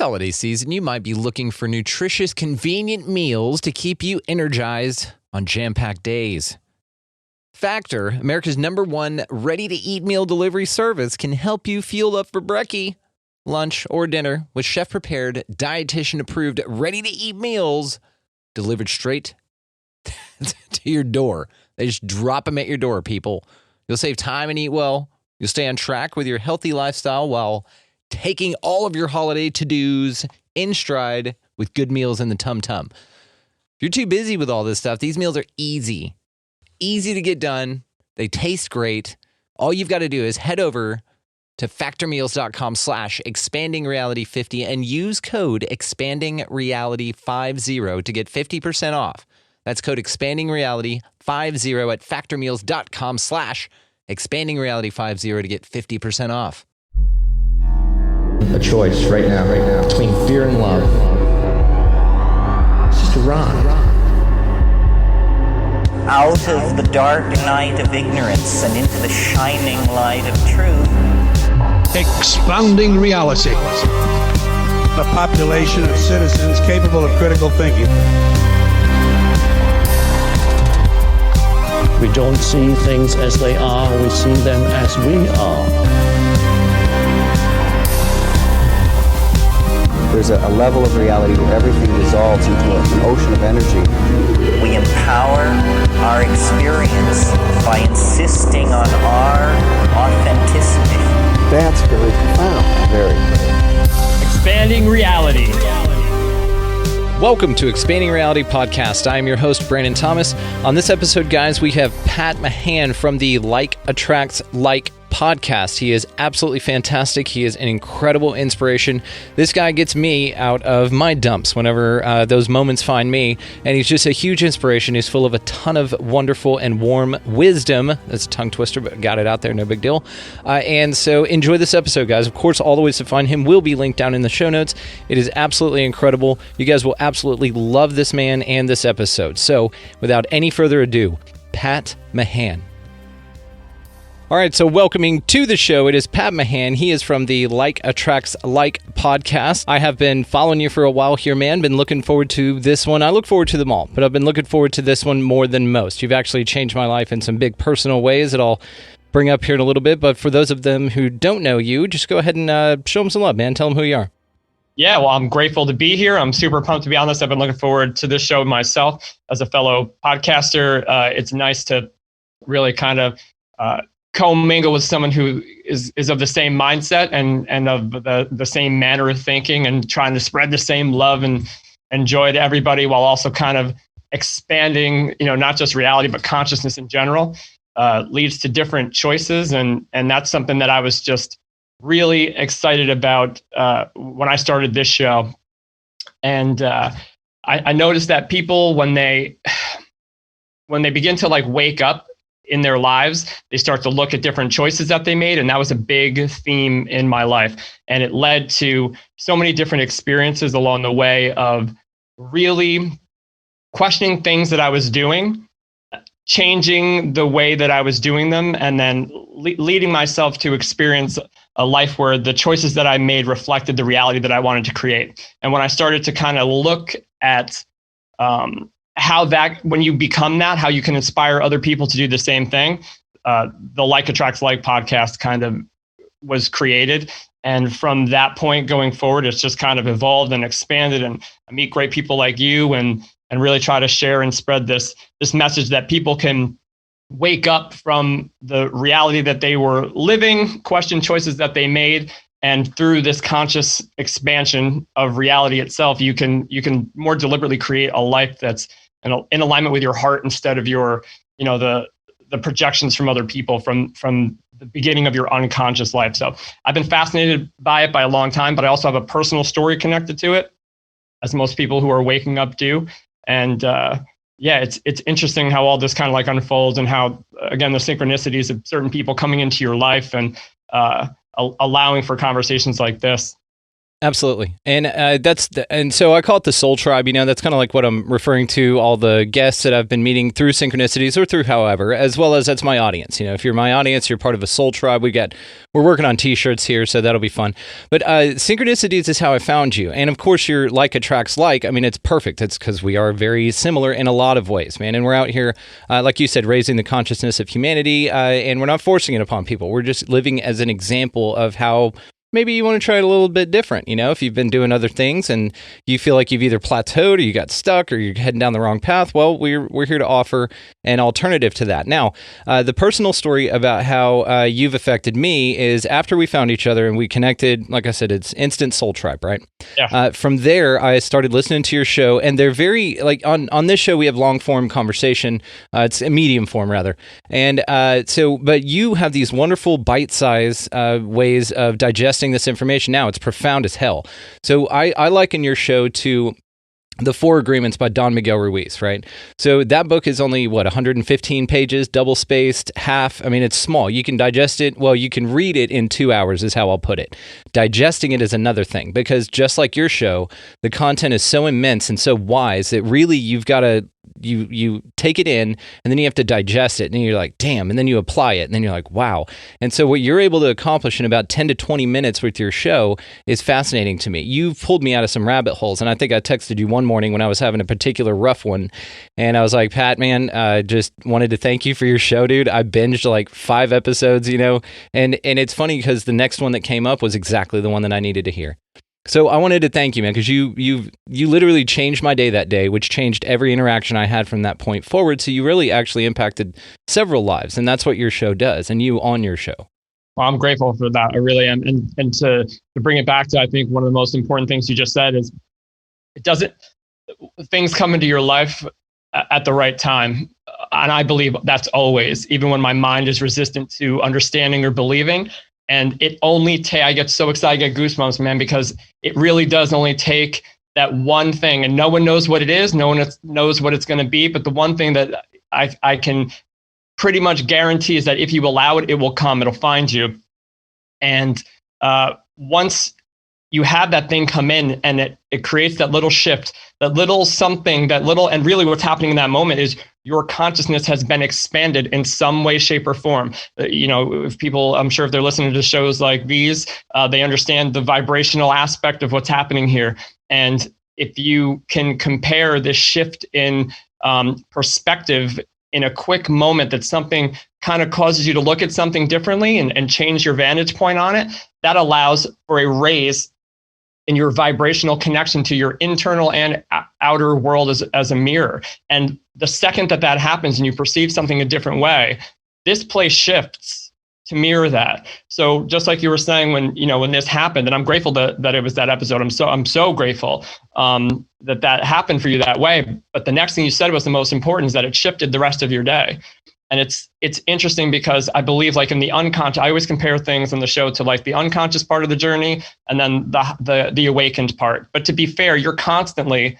holiday season, you might be looking for nutritious, convenient meals to keep you energized on jam-packed days. Factor, America's #1 ready-to-eat meal delivery service, can help you fuel up for brekkie, lunch, or dinner with chef-prepared, dietitian-approved, ready-to-eat meals delivered straight to your door. They just drop them at your door, people. You'll save time and eat well. You'll stay on track with your healthy lifestyle while taking all of your holiday to-dos in stride with good meals in the tum-tum. If you're too busy with all this stuff, these meals are easy to get done. They taste great. All you've got to do is head over to factormeals.com/expandingreality50 and use code expandingreality50 to get 50% off. That's code expandingreality50 at factormeals.com/expandingreality50 to get 50% off. A choice right now, between fear and love. It's just a rock. Out of the dark night of ignorance and into the shining light of truth. Expanding reality. A population of citizens capable of critical thinking. We don't see things as they are, we see them as we are. There's a level of reality where everything dissolves into an ocean of energy. We empower our experience by insisting on our authenticity. That's very profound. Very. Expanding reality. Welcome to Expanding Reality Podcast. I am your host, Brandon Thomas. On this episode, guys, we have Pat Mahan from the Like Attracts Like podcast. He is absolutely fantastic. He is an incredible inspiration. This guy gets me out of my dumps whenever those moments find me, and he's just a huge inspiration. He's full of a ton of wonderful and warm wisdom. That's a tongue twister, but got it out there, no big deal. And so enjoy this episode, guys. Of course, all the ways to find him will be linked down in the show notes. It is absolutely incredible. You guys will absolutely love this man and this episode. So without any further ado, Pat Mahan. All right, so welcoming to the show, it is Pat Mahan. He is from the Like Attracts Like podcast. I have been following you for a while here, man. Been looking forward to this one. I look forward to them all, but I've been looking forward to this one more than most. You've actually changed my life in some big personal ways that I'll bring up here in a little bit. But for those of them who don't know you, just go ahead and show them some love, man. Tell them who you are. Yeah, well, I'm grateful to be here. I'm super pumped to be on this. I've been looking forward to this show myself as a fellow podcaster. It's nice to really kind of commingle with someone who is of the same mindset and of the same manner of thinking and trying to spread the same love and joy to everybody while also kind of expanding, not just reality, but consciousness in general, leads to different choices. And that's something that I was just really excited about when I started this show. And I noticed that people, when they begin to wake up in their lives, they start to look at different choices that they made. And that was a big theme in my life. And it led to so many different experiences along the way of really questioning things that I was doing, changing the way that I was doing them, and then leading myself to experience a life where the choices that I made reflected the reality that I wanted to create. And when I started to kind of look at how that, when you become that, how you can inspire other people to do the same thing, the Like Attracts Like podcast kind of was created. And from that point going forward, it's just kind of evolved and expanded. And I meet great people like you and really try to share and spread this message that people can wake up from the reality that they were living, question choices that they made, and through this conscious expansion of reality itself, you can more deliberately create a life that's in alignment with your heart instead of your, the projections from other people from the beginning of your unconscious life. So I've been fascinated by it by a long time, but I also have a personal story connected to it, as most people who are waking up do. And it's interesting how all this kind of unfolds, and how, again, the synchronicities of certain people coming into your life and allowing for conversations like this. Absolutely. And and so I call it the soul tribe. That's kind of like what I'm referring to all the guests that I've been meeting through synchronicities or through however, as well as that's my audience. If you're my audience, you're part of a soul tribe. We're working on t-shirts here, so that'll be fun. But synchronicities is how I found you. And of course, your like attracts like. I mean, it's perfect. It's because we are very similar in a lot of ways, man. And we're out here, like you said, raising the consciousness of humanity, and we're not forcing it upon people. We're just living as an example of how maybe you want to try it a little bit different. If you've been doing other things and you feel like you've either plateaued or you got stuck or you're heading down the wrong path, well, we're here to offer an alternative to that. Now, the personal story about how you've affected me is after we found each other and we connected, like I said, it's instant soul tribe, right? Yeah. From there, I started listening to your show, and they're very, like on this show, we have long form conversation. It's a medium form rather. And but you have these wonderful bite-sized ways of digesting this information. Now it's profound as hell. So I liken your show to The Four Agreements by Don Miguel Ruiz, right? So that book is only, 115 pages, double-spaced, half. I mean, it's small. You can digest it. Well, you can read it in 2 hours is how I'll put it. Digesting it is another thing, because just like your show, the content is so immense and so wise that really you've got to you take it in, and then you have to digest it, and you're like, damn, and then you apply it, and then you're like, wow. And so what you're able to accomplish in about 10 to 20 minutes with your show is fascinating to me. You've pulled me out of some rabbit holes, and I think I texted you one morning when I was having a particular rough one, and I was like, Pat, man, just wanted to thank you for your show, dude. I binged like 5 episodes, and it's funny because the next one that came up was exactly the one that I needed to hear. So I wanted to thank you, man, because you literally changed my day that day, which changed every interaction I had from that point forward. So you really actually impacted several lives, and that's what your show does, and you on your show. Well, I'm grateful for that. I really am. And to bring it back to, I think one of the most important things you just said is things come into your life at the right time. And I believe that's always, even when my mind is resistant to understanding or believing. And I get so excited, I get goosebumps, man, because it really does only take that one thing, and no one knows what it is. No one knows what it's going to be. But the one thing that I can pretty much guarantee is that if you allow it, it will come, it'll find you. And once you have that thing come in, and it creates that little shift, that little something, and really what's happening in that moment is your consciousness has been expanded in some way, shape, or form. If people, I'm sure if they're listening to shows like these, they understand the vibrational aspect of what's happening here. And if you can compare this shift in perspective in a quick moment, that something kind of causes you to look at something differently and change your vantage point on it, that allows for a raise in your vibrational connection to your internal and outer world as a mirror. And the second that happens and you perceive something a different way, this place shifts to mirror that. So just like you were saying when this happened, and I'm grateful that it was that episode. I'm so grateful that happened for you that way. But the next thing you said was the most important, is that it shifted the rest of your day. And it's interesting because I believe, like in the unconscious, I always compare things on the show to like the unconscious part of the journey and then the awakened part. But to be fair, you're constantly,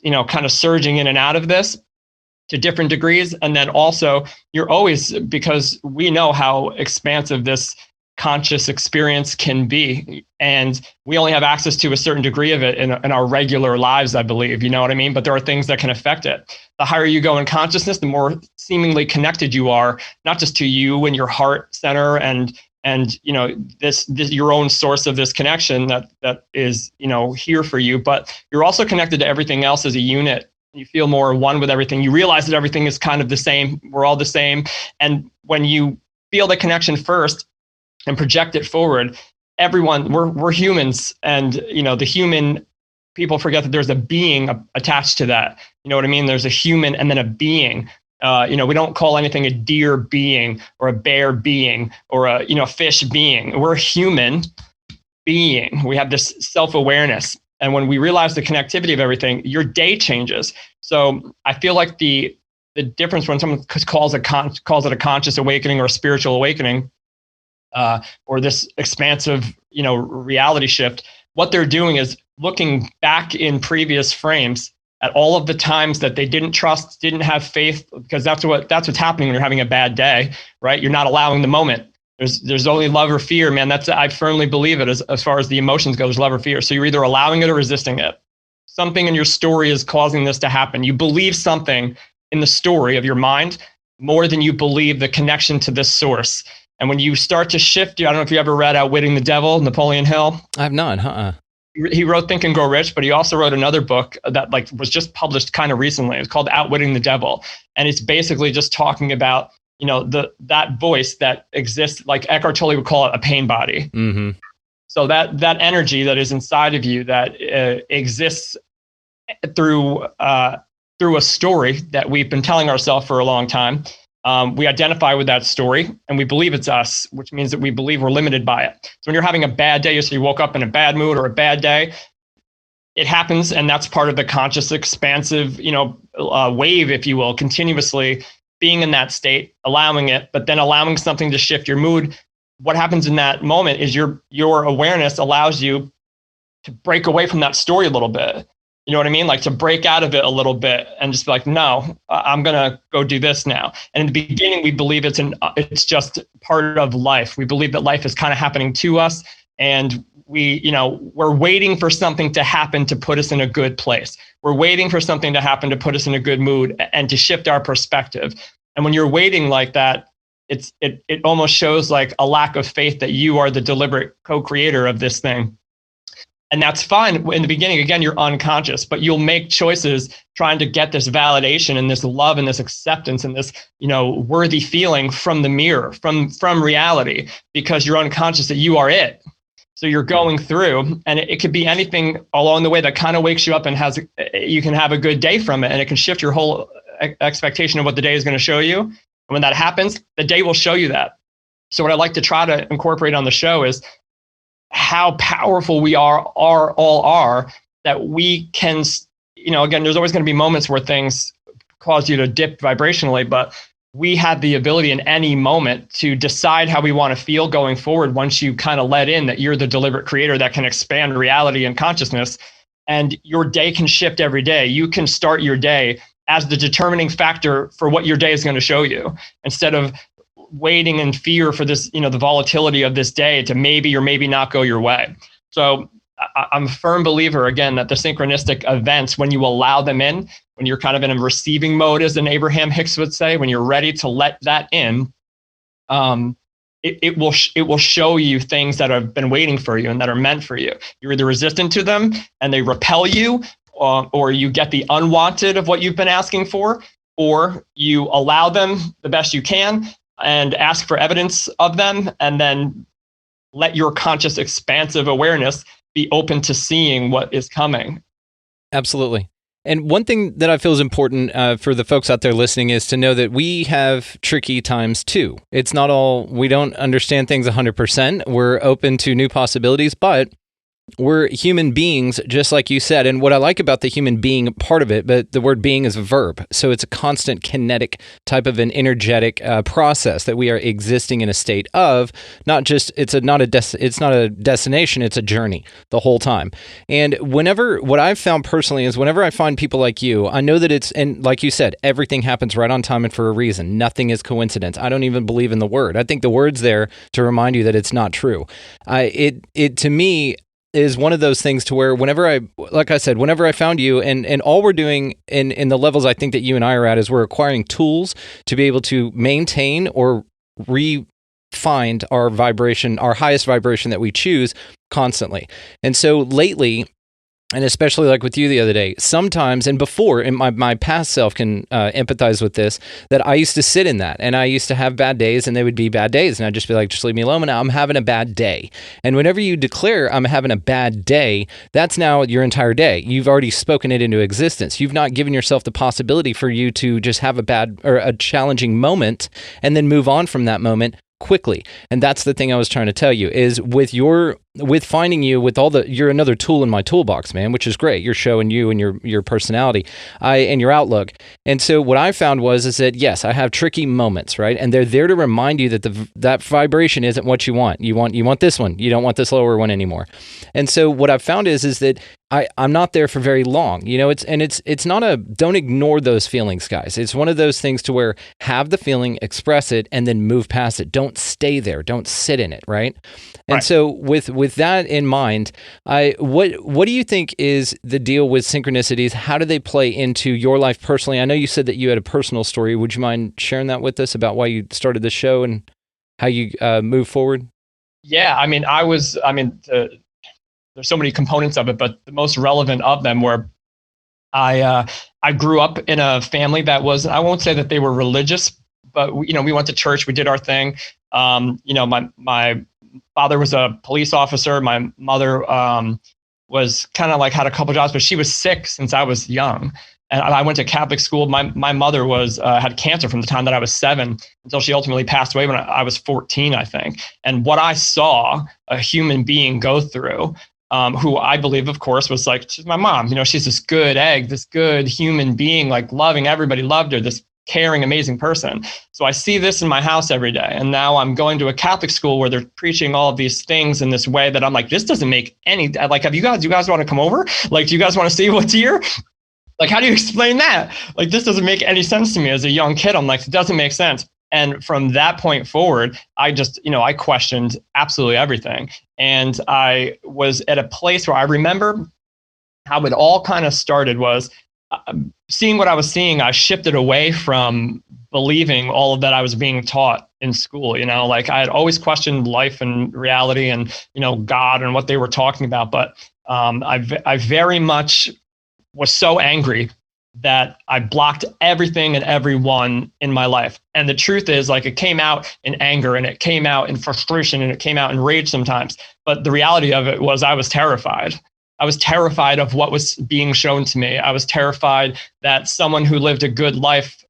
kind of surging in and out of this to different degrees. And then also you're always, because we know how expansive this conscious experience can be, and we only have access to a certain degree of it in our regular lives, I believe, you know what I mean? But there are things that can affect it. The higher you go in consciousness, the more seemingly connected you are, not just to you and your heart center and this your own source of this connection that is here for you, but you're also connected to everything else as a unit. You feel more one with everything. You realize that everything is kind of the same. We're all the same. And when you feel the connection first and project it forward, everyone, we're humans, and the human, people forget that there's a being attached to that. You know what I mean? There's a human and then a being. We don't call anything a deer being or a bear being or a fish being. We're a human being. We have this self-awareness. And when we realize the connectivity of everything, your day changes. So I feel like the difference when someone calls it a conscious awakening or a spiritual awakening, or this expansive, reality shift, what they're doing is looking back in previous frames at all of the times that they didn't trust, didn't have faith, because that's what's happening when you're having a bad day, right? You're not allowing the moment. There's only love or fear, man. I firmly believe it as far as the emotions go. There's love or fear. So you're either allowing it or resisting it. Something in your story is causing this to happen. You believe something in the story of your mind more than you believe the connection to this source. And when you start to shift, I don't know if you ever read Outwitting the Devil, Napoleon Hill. I have not, He wrote Think and Grow Rich, but he also wrote another book that was just published kind of recently. It's called Outwitting the Devil. And it's basically just talking about, that voice that exists, like Eckhart Tolle would call it a pain body. Mm-hmm. So that energy that is inside of you that exists through a story that we've been telling ourselves for a long time. We identify with that story and we believe it's us, which means that we believe we're limited by it. So when you're having a bad day, so you woke up in a bad mood or a bad day, it happens, and that's part of the conscious, expansive, wave, if you will, continuously being in that state, allowing it, but then allowing something to shift your mood. What happens in that moment is your awareness allows you to break away from that story a little bit. You know what I mean? Like to break out of it a little bit and just be like, no, I'm going to go do this now. And in the beginning, we believe it's just part of life. We believe that life is kind of happening to us, and we're waiting for something to happen to put us in a good place. We're waiting for something to happen to put us in a good mood and to shift our perspective. And when you're waiting like that, it almost shows like a lack of faith that you are the deliberate co-creator of this thing. And that's fine. In the beginning, again, you're unconscious, but you'll make choices trying to get this validation and this love and this acceptance and this, worthy feeling from the mirror, from reality, because you're unconscious that you are it. So you're going through, and it could be anything along the way that kind of wakes you up and you can have a good day from it, and it can shift your whole expectation of what the day is going to show you. And when that happens, the day will show you that. So what I like to try to incorporate on the show is how powerful we all are, that we can, again, there's always going to be moments where things cause you to dip vibrationally, but we have the ability in any moment to decide how we want to feel going forward once you kind of let in that you're the deliberate creator that can expand reality and consciousness, and your day can shift every day. You can start your day as the determining factor for what your day is going to show you, instead of waiting in fear for this, the volatility of this day to maybe or maybe not go your way. So I'm a firm believer, again, that the synchronistic events, when you allow them in, when you're kind of in a receiving mode, as an Abraham Hicks would say, when you're ready to let that in, it will show you things that have been waiting for you and that are meant for you. You're either resistant to them and they repel you, or you get the unwanted of what you've been asking for, or you allow them the best you can and ask for evidence of them, and then let your conscious, expansive awareness be open to seeing what is coming. Absolutely. And one thing that I feel is important for the folks out there listening is to know that we have tricky times too. It's not all, we don't understand things 100%. We're open to new possibilities, but we're human beings, just like you said. And what I like about the human being part of it, but the word being is a verb. So it's a constant kinetic type of an energetic process that we are existing in a state of, not just, it's not a destination, it's a journey the whole time. And what I've found personally is whenever I find people like you, I know that and like you said, everything happens right on time and for a reason. Nothing is coincidence. I don't even believe in the word. I think the word's there to remind you that it's not true. It to me, is one of those things to where whenever I found you, and all we're doing in the levels I think that you and I are at is we're acquiring tools to be able to maintain or find our vibration, our highest vibration that we choose constantly. And so lately, and especially like with you the other day, sometimes, and before, and my past self can empathize with this, that I used to sit in that, and I used to have bad days, and they would be bad days, and I'd just be like, just leave me alone, and I'm having a bad day. And whenever you declare I'm having a bad day, that's now your entire day. You've already spoken it into existence. You've not given yourself the possibility for you to just have a bad or a challenging moment and then move on from that moment quickly. And that's the thing I was trying to tell you is with your with finding you with you're another tool in my toolbox, man, which is great. You're showing you and your personality, and your outlook. And so what I found is that yes, I have tricky moments, right? And they're there to remind you that that vibration isn't what you want. You want this one. You don't want this lower one anymore. And so what I've found is that I'm not there for very long. It's not don't ignore those feelings, guys. It's one of those things to where have the feeling, express it, and then move past it. Don't stay there. Don't sit in it, right? And so with that in mind, what do you think is the deal with synchronicities? How do they play into your life personally? I know you said that you had a personal story. Would you mind sharing that with us about why you started the show and how you move forward? Yeah, there's so many components of it, but the most relevant of them were I grew up in a family that was, I won't say that they were religious, but we went to church, we did our thing. My father was a police officer. My mother was kind of like had a couple jobs, but she was sick since I was young. And I went to Catholic school. My mother had cancer from the time that I was 7 until she ultimately passed away when I was 14, I think. And what I saw a human being go through, who I believe, of course, was like, she's my mom. She's this good egg, this good human being, like loving everybody, loved her, this caring, amazing person. So I see this in my house every day. And now I'm going to a Catholic school where they're preaching all of these things in this way that I'm like, this doesn't make any, like, do you guys want to come over? Like, do you guys want to see what's here? Like, how do you explain that? Like, this doesn't make any sense to me as a young kid. I'm like, it doesn't make sense. And from that point forward, I just, I questioned absolutely everything. And I was at a place where I remember how it all kind of started was seeing what I was seeing. I shifted away from believing all of that I was being taught in school. Like I had always questioned life and reality and, God and what they were talking about. But I very much was so angry that I blocked everything and everyone in my life. And the truth is, like, it came out in anger and it came out in frustration and it came out in rage sometimes. But the reality of it was I was terrified. I was terrified of what was being shown to me. I was terrified that someone who lived a good life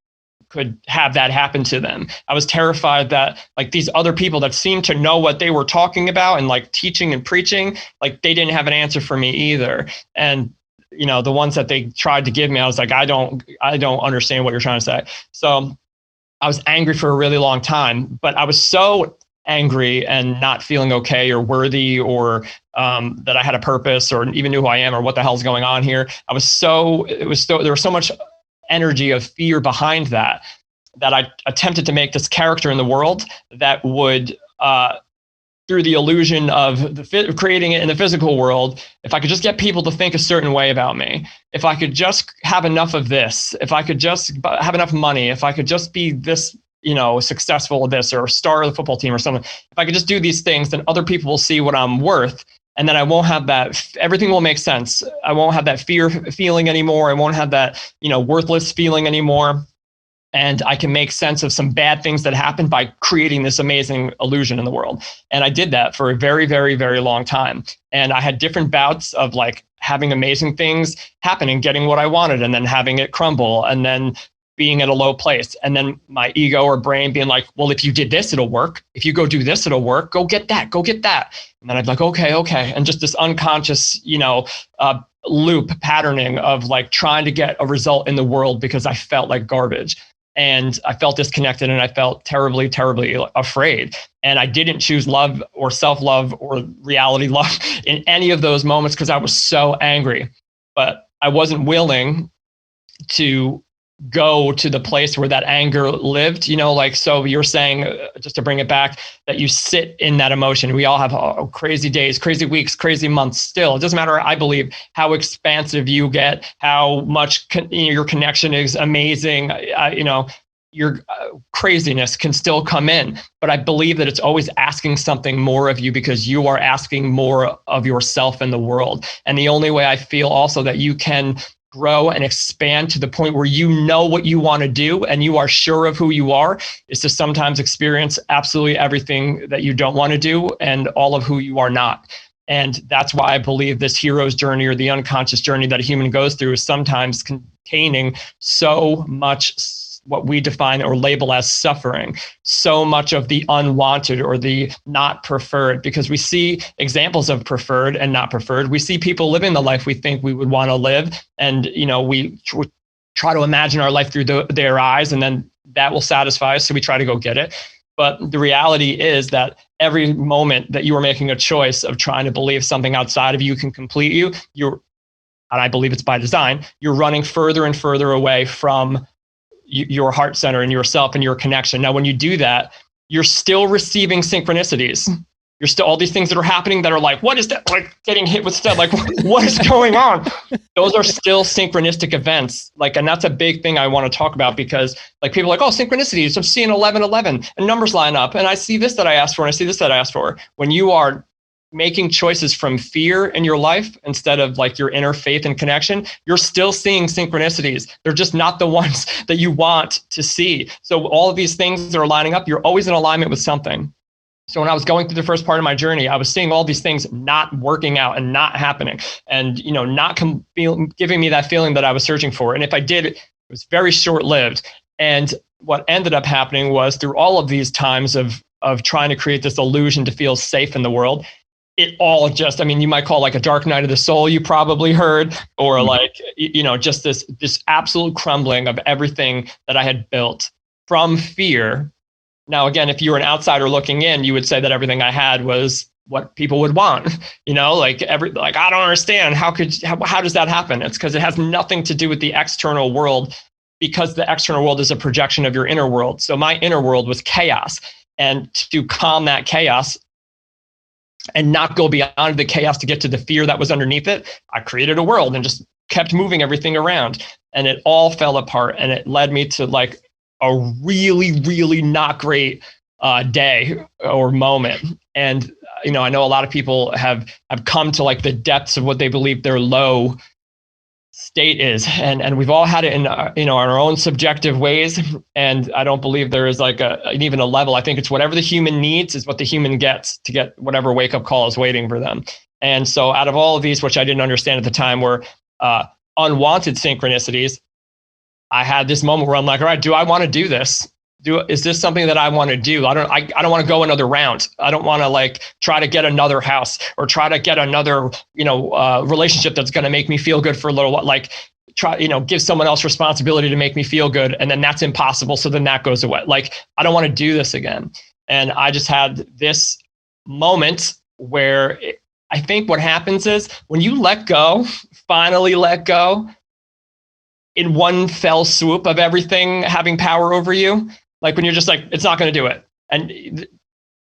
could have that happen to them. I was terrified that like these other people that seemed to know what they were talking about and like teaching and preaching, like they didn't have an answer for me either. And the ones that they tried to give me, I was like, I don't understand what you're trying to say. So I was angry for a really long time, but I was so angry and not feeling okay or worthy or that I had a purpose or even knew who I am or what the hell's going on here. There was so much energy of fear behind that I attempted to make this character in the world that would, through the illusion of creating it in the physical world, if I could just get people to think a certain way about me, if I could just have enough of this, if I could just have enough money, if I could just be this, successful at this or a star of the football team or something, if I could just do these things, then other people will see what I'm worth. And then I won't have that, everything will make sense. I won't have that fear feeling anymore. I won't have that, worthless feeling anymore. And I can make sense of some bad things that happened by creating this amazing illusion in the world. And I did that for a very, very, very long time. And I had different bouts of like having amazing things happen and getting what I wanted and then having it crumble and then being at a low place. And then my ego or brain being like, well, if you did this, it'll work. If you go do this, it'll work. Go get that. Go get that. And then I'd be like, okay. And just this unconscious, loop patterning of like trying to get a result in the world because I felt like garbage. And I felt disconnected and I felt terribly, terribly afraid. And I didn't choose love or self-love or reality love in any of those moments because I was so angry. But I wasn't willing to go to the place where that anger lived, so you're saying, just to bring it back, that you sit in that emotion. We all have crazy days, crazy weeks, crazy months still. It doesn't matter, I believe, how expansive you get, how much your connection is amazing, your craziness can still come in. But I believe that it's always asking something more of you because you are asking more of yourself in the world. And the only way I feel also that you can grow and expand to the point where you know what you want to do and you are sure of who you are is to sometimes experience absolutely everything that you don't want to do and all of who you are not. And that's why I believe this hero's journey or the unconscious journey that a human goes through is sometimes containing so much what we define or label as suffering, so much of the unwanted or the not preferred, because we see examples of preferred and not preferred. We see people living the life we think we would want to live. And, we try to imagine our life through their eyes, and then that will satisfy us. So we try to go get it. But the reality is that every moment that you are making a choice of trying to believe something outside of you can complete you, and I believe it's by design, you're running further and further away from your heart center and yourself and your connection. Now, when you do that, you're still receiving synchronicities. You're still all these things that are happening that are like, what is that? Like getting hit with stuff. Like, what is going on? Those are still synchronistic events. Like, and that's a big thing I want to talk about, because like people are like, oh, synchronicities. I'm seeing 1111 and numbers line up, and I see this that I asked for, and I see this that I asked for. When you are making choices from fear in your life instead of like your inner faith and connection, you're still seeing synchronicities. They're just not the ones that you want to see. So all of these things that are lining up, you're always in alignment with something. So when I was going through the first part of my journey, I was seeing all these things not working out and not happening, and not giving me that feeling that I was searching for. And if I did, it was very short-lived. And what ended up happening was, through all of these times of trying to create this illusion to feel safe in the world, it all just, you might call it like a dark night of the soul, you probably heard, or like, just this absolute crumbling of everything that I had built from fear. Now, again, if you were an outsider looking in, you would say that everything I had was what people would want, like I don't understand. How does that happen? It's because it has nothing to do with the external world, because the external world is a projection of your inner world. So my inner world was chaos, and to calm that chaos and not go beyond the chaos to get to the fear that was underneath it, I created a world and just kept moving everything around, and it all fell apart. And it led me to like a really, really not great day or moment. And, I know a lot of people have come to like the depths of what they believe their low state is. And we've all had it in, our own subjective ways. And I don't believe there is like even a level. I think it's whatever the human needs is what the human gets to get whatever wake-up call is waiting for them. And so out of all of these, which I didn't understand at the time, were unwanted synchronicities, I had this moment where I'm like, all right, do I want to do this? Is this something that I want to do? I don't want to go another round. I don't want to like try to get another house or try to get another, relationship that's going to make me feel good for a little while. Like give someone else responsibility to make me feel good. And then that's impossible. So then that goes away. Like, I don't want to do this again. And I just had this moment where I think what happens is when you finally let go, in one fell swoop of everything having power over you, like when you're just like, it's not going to do it. And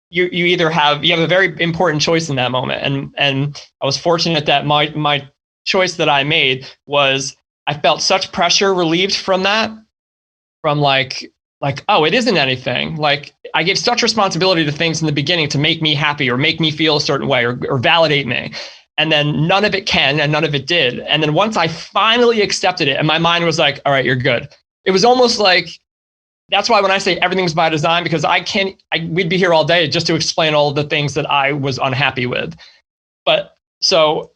you either have a very important choice in that moment. And I was fortunate that my choice that I made was, I felt such pressure relieved from that, from like, oh, it isn't anything. Like, I gave such responsibility to things in the beginning to make me happy or make me feel a certain way or validate me. And then none of it can, and none of it did. And then once I finally accepted it, and my mind was like, all right, you're good. It was almost like, that's why when I say everything's by design, because we'd be here all day just to explain all of the things that I was unhappy with. But so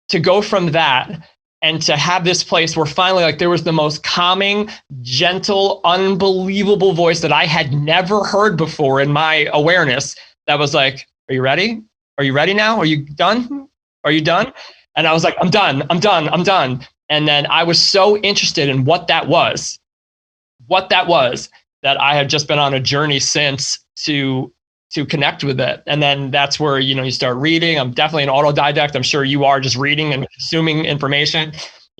to go from that and to have this place where finally, like, there was the most calming, gentle, unbelievable voice that I had never heard before in my awareness, that was like, are you ready? Are you ready now? Are you done? Are you done? And I was like, I'm done. And then I was so interested in what that was, that I had just been on a journey since to connect with it. And then that's where, you start reading. I'm definitely an autodidact. I'm sure you are, just reading and consuming information.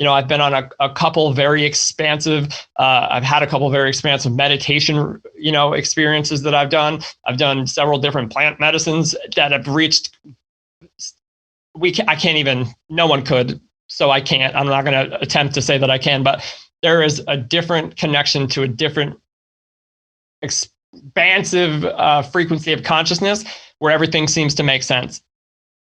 I've been on a couple very expansive, I've had a couple very expansive meditation, experiences that I've done. I've done several different plant medicines that have reached, I can't even, no one could, so I can't. I'm not going to attempt to say that I can, but there is a different connection to a different expansive frequency of consciousness where everything seems to make sense.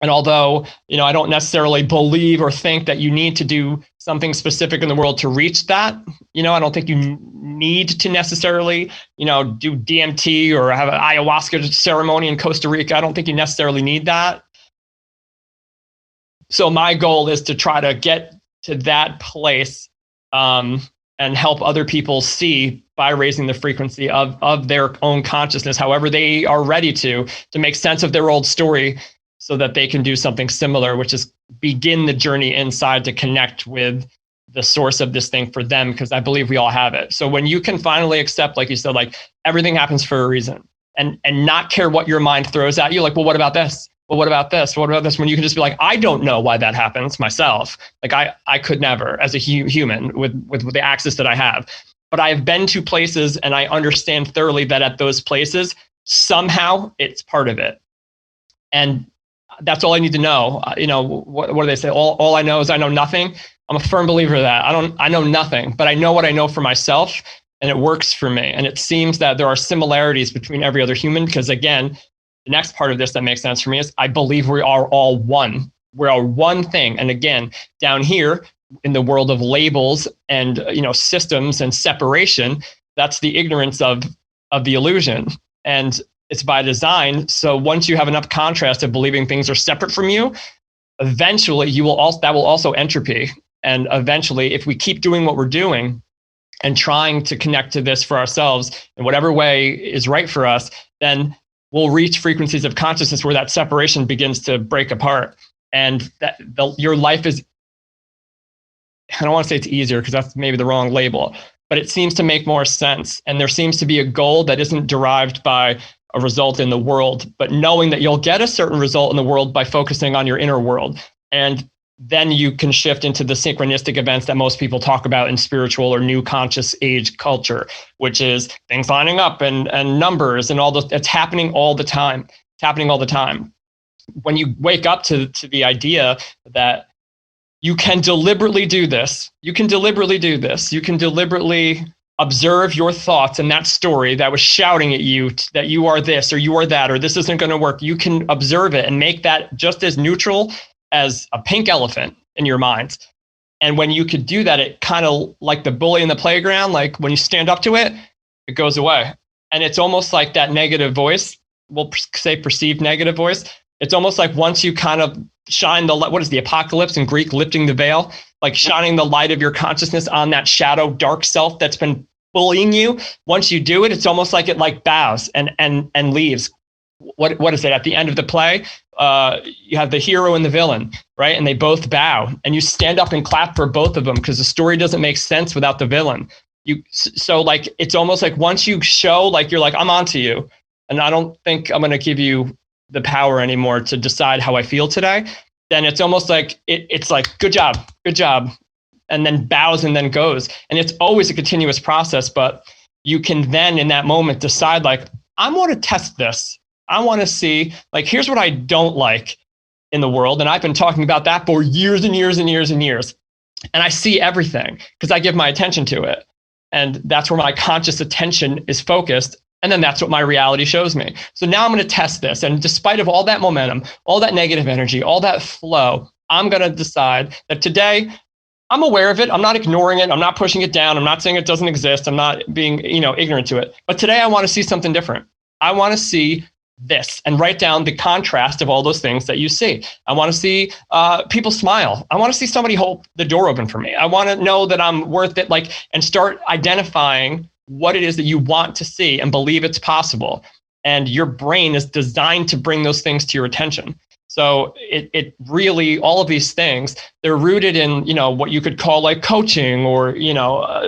And although, I don't necessarily believe or think that you need to do something specific in the world to reach that, I don't think you need to necessarily, do DMT or have an ayahuasca ceremony in Costa Rica. I don't think you necessarily need that. So my goal is to try to get to that place and help other people see by raising the frequency of their own consciousness, however they are ready to make sense of their old story so that they can do something similar, which is begin the journey inside to connect with the source of this thing for them, because I believe we all have it. So when you can finally accept, like you said, like everything happens for a reason, and not care what your mind throws at you, like, well, what about this? Well, what about this? What about this? When you can just be like, I don't know why that happens myself. Like I could never, as a human with the access that I have. But I have been to places and I understand thoroughly that at those places, somehow it's part of it. And that's all I need to know. What do they say? All I know is I know nothing. I'm a firm believer of that. I know nothing, but I know what I know for myself, and it works for me. And it seems that there are similarities between every other human, because again, the next part of this that makes sense for me is I believe we are all one. We're all one thing. And again, down here in the world of labels and systems and separation, that's the ignorance of the illusion. And it's by design. So once you have enough contrast of believing things are separate from you, eventually that will also entropy. And eventually, if we keep doing what we're doing and trying to connect to this for ourselves in whatever way is right for us, then we'll reach frequencies of consciousness where that separation begins to break apart. And your life is, I don't want to say it's easier because that's maybe the wrong label, but it seems to make more sense. And there seems to be a goal that isn't derived by a result in the world, but knowing that you'll get a certain result in the world by focusing on your inner world. And then you can shift into the synchronistic events that most people talk about in spiritual or new conscious age culture, which is things lining up and numbers and all those. It's happening all the time. It's happening all the time. When you wake up to the idea that you can deliberately do this, you can deliberately observe your thoughts and that story that was shouting at you that you are this or you are that or this isn't going to work. You can observe it and make that just as neutral as a pink elephant in your mind. And when you could do that, it kind of like the bully in the playground, like when you stand up to it, it goes away. And it's almost like that negative voice, we'll say perceived negative voice. It's almost like once you kind of shine what is the apocalypse in Greek, lifting the veil, like shining the light of your consciousness on that shadow, dark self that's been bullying you. Once you do it, it's almost like it like bows and leaves. What is it? At the end of the play, you have the hero and the villain, right? And they both bow, and you stand up and clap for both of them because the story doesn't make sense without the villain. So like it's almost like once you show, like you're like, I'm onto you, and I don't think I'm going to give you the power anymore to decide how I feel today. Then it's almost like it's like good job, and then bows and then goes, and it's always a continuous process. But you can then in that moment decide like, I want to test this. I want to see, like, here's what I don't like in the world. And I've been talking about that for years and years and years and years. And I see everything because I give my attention to it. And that's where my conscious attention is focused. And then that's what my reality shows me. So now I'm going to test this. And despite of all that momentum, all that negative energy, all that flow, I'm going to decide that today I'm aware of it. I'm not ignoring it. I'm not pushing it down. I'm not saying it doesn't exist. I'm not being, ignorant to it. But today I want to see something different. I want to see this and write down the contrast of all those things that you see. I want to see people smile. I want to see somebody hold the door open for me. I want to know that I'm worth it, and start identifying what it is that you want to see and believe it's possible. And your brain is designed to bring those things to your attention. So it really, all of these things, they're rooted in, what you could call like coaching or,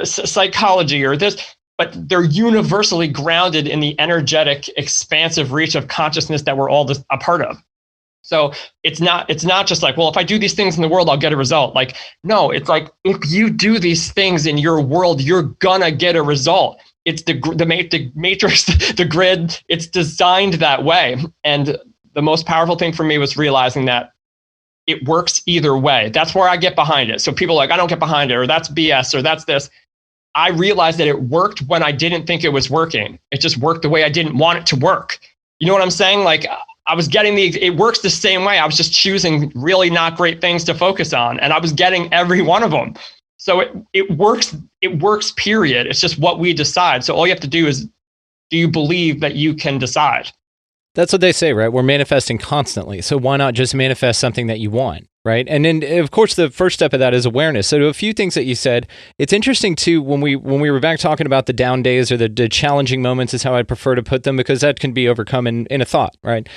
psychology or this, but they're universally grounded in the energetic, expansive reach of consciousness that we're all a part of. So it's not just like, well, if I do these things in the world, I'll get a result. Like, no, it's like, if you do these things in your world, you're gonna get a result. It's the matrix, the grid, it's designed that way. And the most powerful thing for me was realizing that it works either way. That's where I get behind it. So people are like, I don't get behind it, or that's BS, or that's this. I realized that it worked when I didn't think it was working. It just worked the way I didn't want it to work. You know what I'm saying? Like I was getting it works the same way. I was just choosing really not great things to focus on, and I was getting every one of them. So it works, period. It's just what we decide. So all you have to do is, do you believe that you can decide? That's what they say, right? We're manifesting constantly. So why not just manifest something that you want? right? And then, of course, the first step of that is awareness. So to a few things that you said, it's interesting too, when we were back talking about the down days or the challenging moments is how I prefer to put them, because that can be overcome in a thought, right?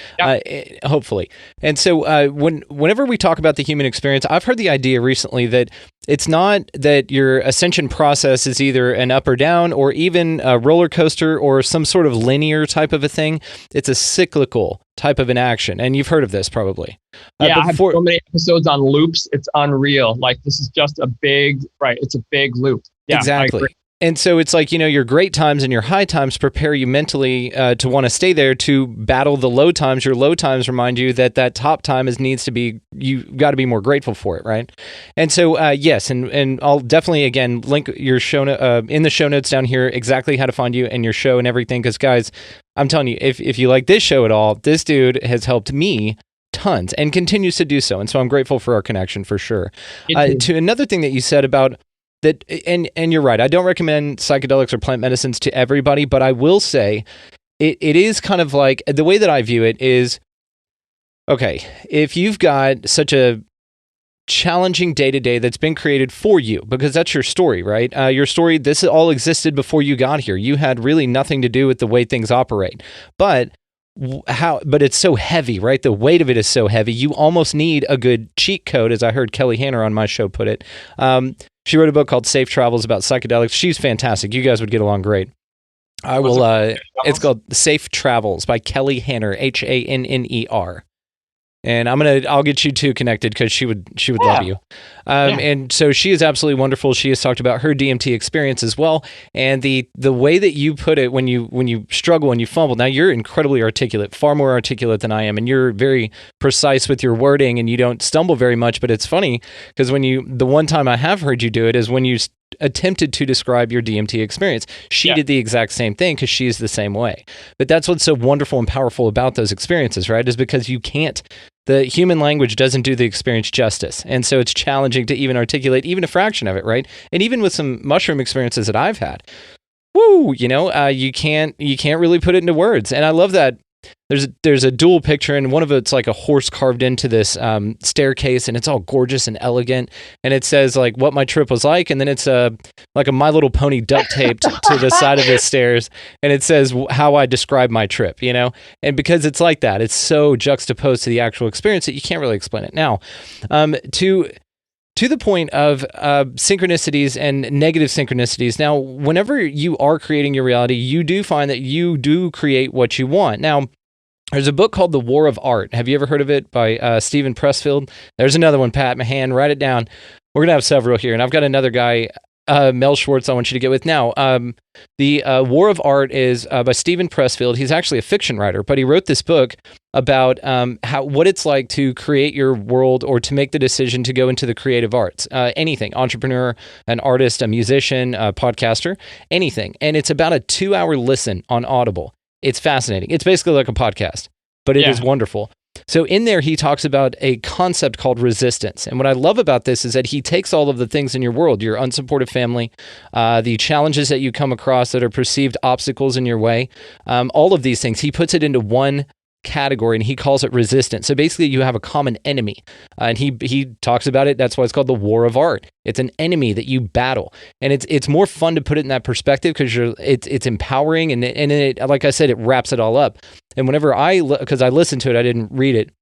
Hopefully. And so whenever we talk about the human experience, I've heard the idea recently that it's not that your ascension process is either an up or down or even a roller coaster or some sort of linear type of a thing. It's a cyclical type of an action. And you've heard of this probably. I have so many episodes on loops. It's unreal. Like this is just it's a big loop. Yeah, exactly. And so it's like, your great times and your high times prepare you mentally to want to stay there to battle the low times. Your low times remind you that top time needs to be, you got to be more grateful for it, right? And so, yes, and I'll definitely, again, link your show in the show notes down here, exactly how to find you and your show and everything. Because guys, I'm telling you, if you like this show at all, this dude has helped me tons and continues to do so. And so I'm grateful for our connection for sure. To another thing that you said about that, and you're right, I don't recommend psychedelics or plant medicines to everybody, but I will say it is kind of like, the way that I view it is, okay, if you've got such a challenging day-to-day that's been created for you, because that's your story, right? Your story, this all existed before you got here. You had really nothing to do with the way things operate. But it's so heavy, right? The weight of it is so heavy. You almost need a good cheat code, as I heard Kelly Hanner on my show put it. She wrote a book called Safe Travels about psychedelics. She's fantastic. You guys would get along great. I will. It's called Safe Travels by Kelly Hanner, Hanner. And I'll get you two connected because she would love you. And so she is absolutely wonderful. She has talked about her DMT experience as well. And the way that you put it when you struggle and you fumble, now you're incredibly articulate, far more articulate than I am. And you're very precise with your wording and you don't stumble very much. But it's funny because the one time I have heard you do it is when you attempted to describe your DMT experience. She did the exact same thing because she's the same way. But that's what's so wonderful and powerful about those experiences, right? Is because the human language doesn't do the experience justice. And so it's challenging to even articulate even a fraction of it, right? And even with some mushroom experiences that I've had, you can't really put it into words. And I love that there's a dual picture, and one of it's like a horse carved into this staircase, and it's all gorgeous and elegant, and it says like what my trip was like, and then it's like a My Little Pony duct taped to the side of the stairs, and it says how I describe my trip, and because it's like that, it's so juxtaposed to the actual experience that you can't really explain it. Now, to the point of synchronicities and negative synchronicities. Now, whenever you are creating your reality, you do find that you do create what you want. Now, there's a book called The War of Art. Have you ever heard of it by Stephen Pressfield? There's another one, Pat Mahan. Write it down. We're going to have several here. And I've got another guy, Mel Schwartz, I want you to get with now. The War of Art is by Stephen Pressfield. He's actually a fiction writer, but he wrote this book about what it's like to create your world or to make the decision to go into the creative arts. Anything, entrepreneur, an artist, a musician, a podcaster, anything. And it's about a 2-hour listen on Audible. It's fascinating. It's basically like a podcast, but it is wonderful. So in there, he talks about a concept called resistance. And what I love about this is that he takes all of the things in your world, your unsupportive family, the challenges that you come across that are perceived obstacles in your way, all of these things, he puts it into one category and he calls it resistance. So basically you have a common enemy, and he talks about it. That's why it's called the War of Art. It's an enemy that you battle, and it's more fun to put it in that perspective because it's empowering, and it, like I said, it wraps it all up. And whenever because I listened to it, I didn't read it.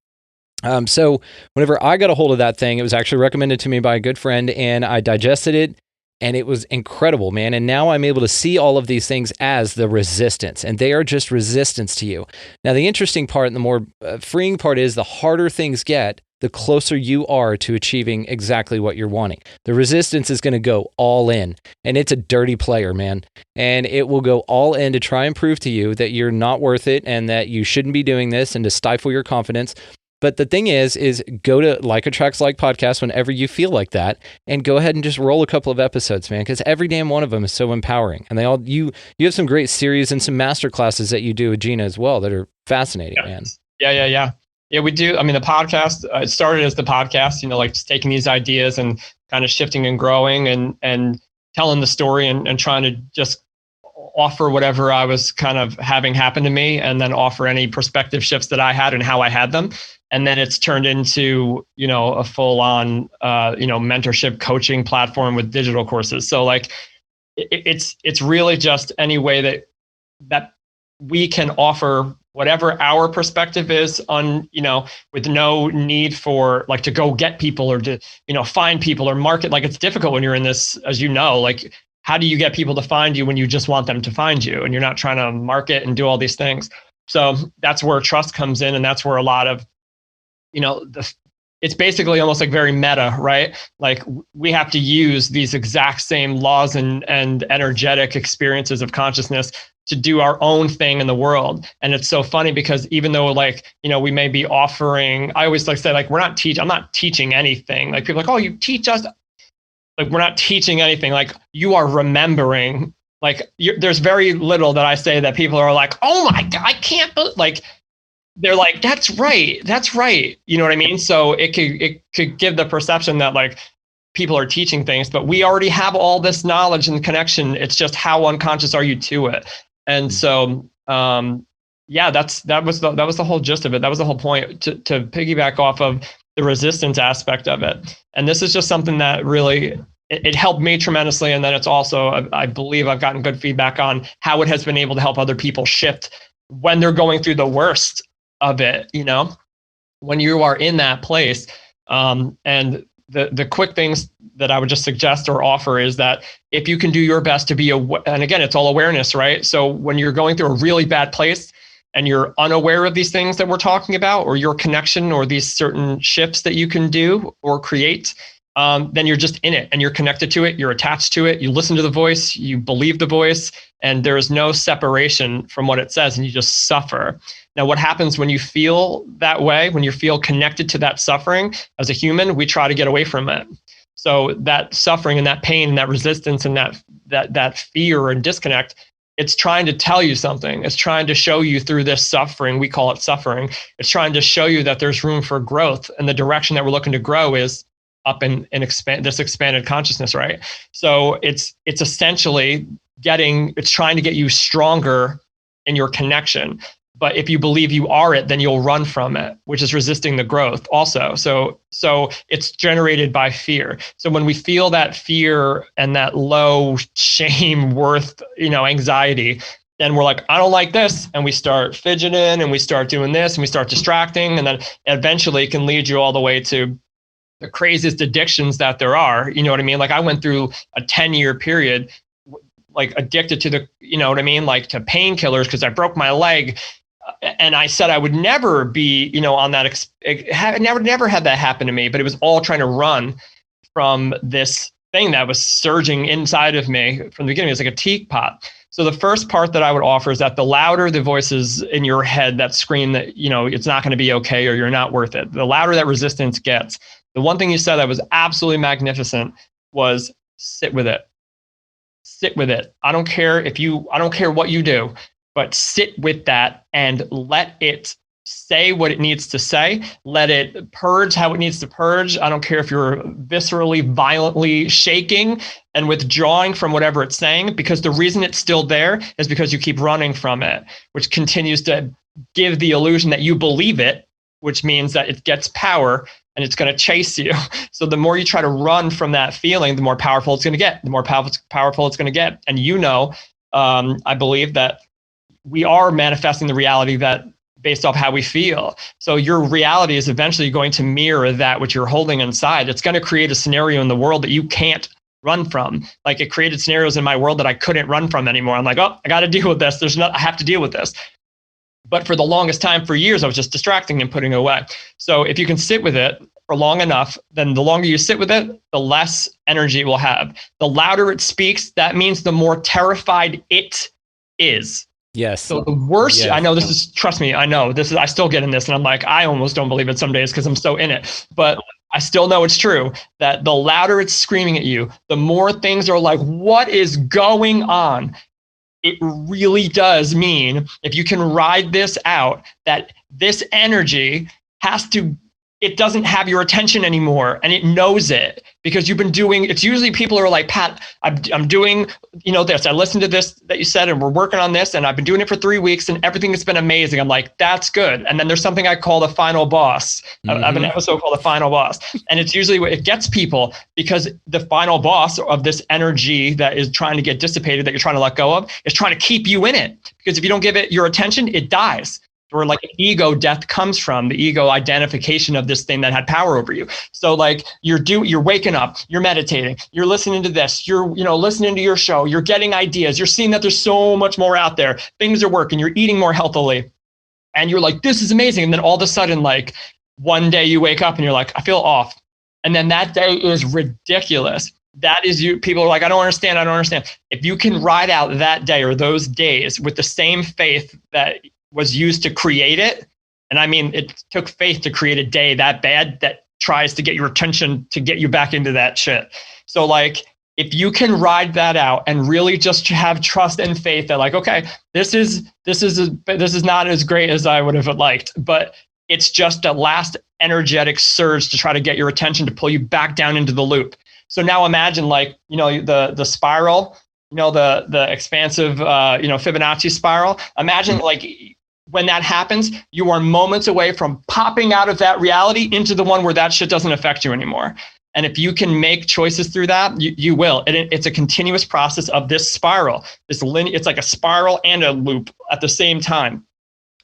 So whenever I got a hold of that thing, it was actually recommended to me by a good friend, and I digested it. And it was incredible, man. And now I'm able to see all of these things as the resistance, and they are just resistance to you. Now, the interesting part and the more freeing part is the harder things get, the closer you are to achieving exactly what you're wanting. The resistance is going to go all in, and it's a dirty player, man. And it will go all in to try and prove to you that you're not worth it and that you shouldn't be doing this and to stifle your confidence. But the thing is go to Like Attracts Like podcast whenever you feel like that, and go ahead and just roll a couple of episodes, man, because every damn one of them is so empowering. And you have some great series and some master classes that you do with Gina as well that are fascinating, man. Yeah, we do. I mean, the podcast, it started as the podcast, like just taking these ideas and kind of shifting and growing and telling the story and trying to just offer whatever I was kind of having happen to me, and then offer any perspective shifts that I had and how I had them. And then it's turned into, a full on, mentorship coaching platform with digital courses. So like, it's really just any way that we can offer whatever our perspective is on, with no need for like to go get people or to, find people or market. Like, it's difficult when you're in this, as you know, like, how do you get people to find you when you just want them to find you and you're not trying to market and do all these things? So that's where trust comes in. And that's where a lot of, it's basically almost like very meta, right? Like, we have to use these exact same laws and energetic experiences of consciousness to do our own thing in the world. And it's so funny because even though we may be offering, I always like to say, like, I'm not teaching anything. Like, people are like, oh, you teach us. Like, we're not teaching anything. Like, you are remembering. Like, there's very little that I say that people are like, oh my God, I can't believe, like, they're like, that's right. You know what I mean? So it could give the perception that like people are teaching things, but we already have all this knowledge and connection. It's just how unconscious are you to it? And so, that was the whole gist of it. That was the whole point, to piggyback off of the resistance aspect of it. And this is just something that really, it helped me tremendously. And then it's also, I believe I've gotten good feedback on how it has been able to help other people shift when they're going through the worst of it, when you are in that place. And the quick things that I would just suggest or offer is that if you can do your best to be and again, it's all awareness, right? So when you're going through a really bad place and you're unaware of these things that we're talking about, or your connection, or these certain shifts that you can do or create, then you're just in it and you're connected to it. You're attached to it. You listen to the voice, you believe the voice, and there is no separation from what it says, and you just suffer. Now, what happens when you feel that way, when you feel connected to that suffering as a human, we try to get away from it. So that suffering and that pain and that resistance and that fear and disconnect, it's trying to tell you something. It's trying to show you through this suffering. We call it suffering. It's trying to show you that there's room for growth, and the direction that we're looking to grow is up and expand this expanded consciousness, right? So it's essentially it's trying to get you stronger in your connection. But if you believe you are it, then you'll run from it, which is resisting the growth also. So it's generated by fear. So when we feel that fear and that low shame, worth, anxiety, then we're like, I don't like this. And we start fidgeting and we start doing this and we start distracting. And then eventually it can lead you all the way to the craziest addictions that there are. You know what I mean? Like, I went through a 10-year period, like, addicted to the, like, to painkillers because I broke my leg. And I said I would never be, on that, never had that happen to me, but it was all trying to run from this thing that was surging inside of me from the beginning. It was like a teapot. So the first part that I would offer is that the louder the voices in your head that scream that, it's not going to be okay or you're not worth it, the louder that resistance gets. The one thing you said that was absolutely magnificent was sit with it. Sit with it. I don't care what you do, but sit with that and let it say what it needs to say. Let it purge how it needs to purge. I don't care if you're viscerally, violently shaking and withdrawing from whatever it's saying, because the reason it's still there is because you keep running from it, which continues to give the illusion that you believe it, which means that it gets power and it's going to chase you. So the more you try to run from that feeling, the more powerful it's going to get, the more powerful it's going to get. And I believe that we are manifesting the reality that based off how we feel. So your reality is eventually going to mirror that which you're holding inside. It's going to create a scenario in the world that you can't run from. Like, it created scenarios in my world that I couldn't run from anymore. I'm like, oh, I got to deal with this. I have to deal with this. But for the longest time, for years, I was just distracting and putting it away. So if you can sit with it for long enough, then the longer you sit with it, the less energy it will have. The louder it speaks, that means the more terrified it is. Yes. So the worst, yes. I know this is, trust me, I still get in this and I'm like, I almost don't believe it some days because I'm so in it. But I still know it's true that the louder it's screaming at you, the more things are like, what is going on? It really does mean, if you can ride this out, that this energy has to it doesn't have your attention anymore, and it knows it because you've been doing. It's usually people are like, Pat, I'm doing, this. I listened to this that you said, and we're working on this, and I've been doing it for 3 weeks, and everything has been amazing. I'm like, that's good. And then there's something I call the final boss. I have an episode called the final boss, and it's usually what it gets people because the final boss of this energy that is trying to get dissipated, that you're trying to let go of, is trying to keep you in it. Because if you don't give it your attention, it dies. Where like an ego death comes from, the ego identification of this thing that had power over you. So like you're waking up, you're meditating, you're listening to this, you're listening to your show, you're getting ideas, you're seeing that there's so much more out there, things are working, you're eating more healthily, and you're like, this is amazing. And then all of a sudden, like one day you wake up and you're like, I feel off. And then that day is ridiculous. That is you. People are like, I don't understand. If you can ride out that day or those days with the same faith that was used to create it. And I mean, it took faith to create a day that bad that tries to get your attention to get you back into that shit. So like, if you can ride that out and really just have trust and faith that like, okay, this is not as great as I would have liked, but it's just a last energetic surge to try to get your attention to pull you back down into the loop. So now imagine like, the spiral, the expansive, Fibonacci spiral. Imagine like, when that happens, you are moments away from popping out of that reality into the one where that shit doesn't affect you anymore. And if you can make choices through that, you will. It's a continuous process of this spiral. It's like a spiral and a loop at the same time.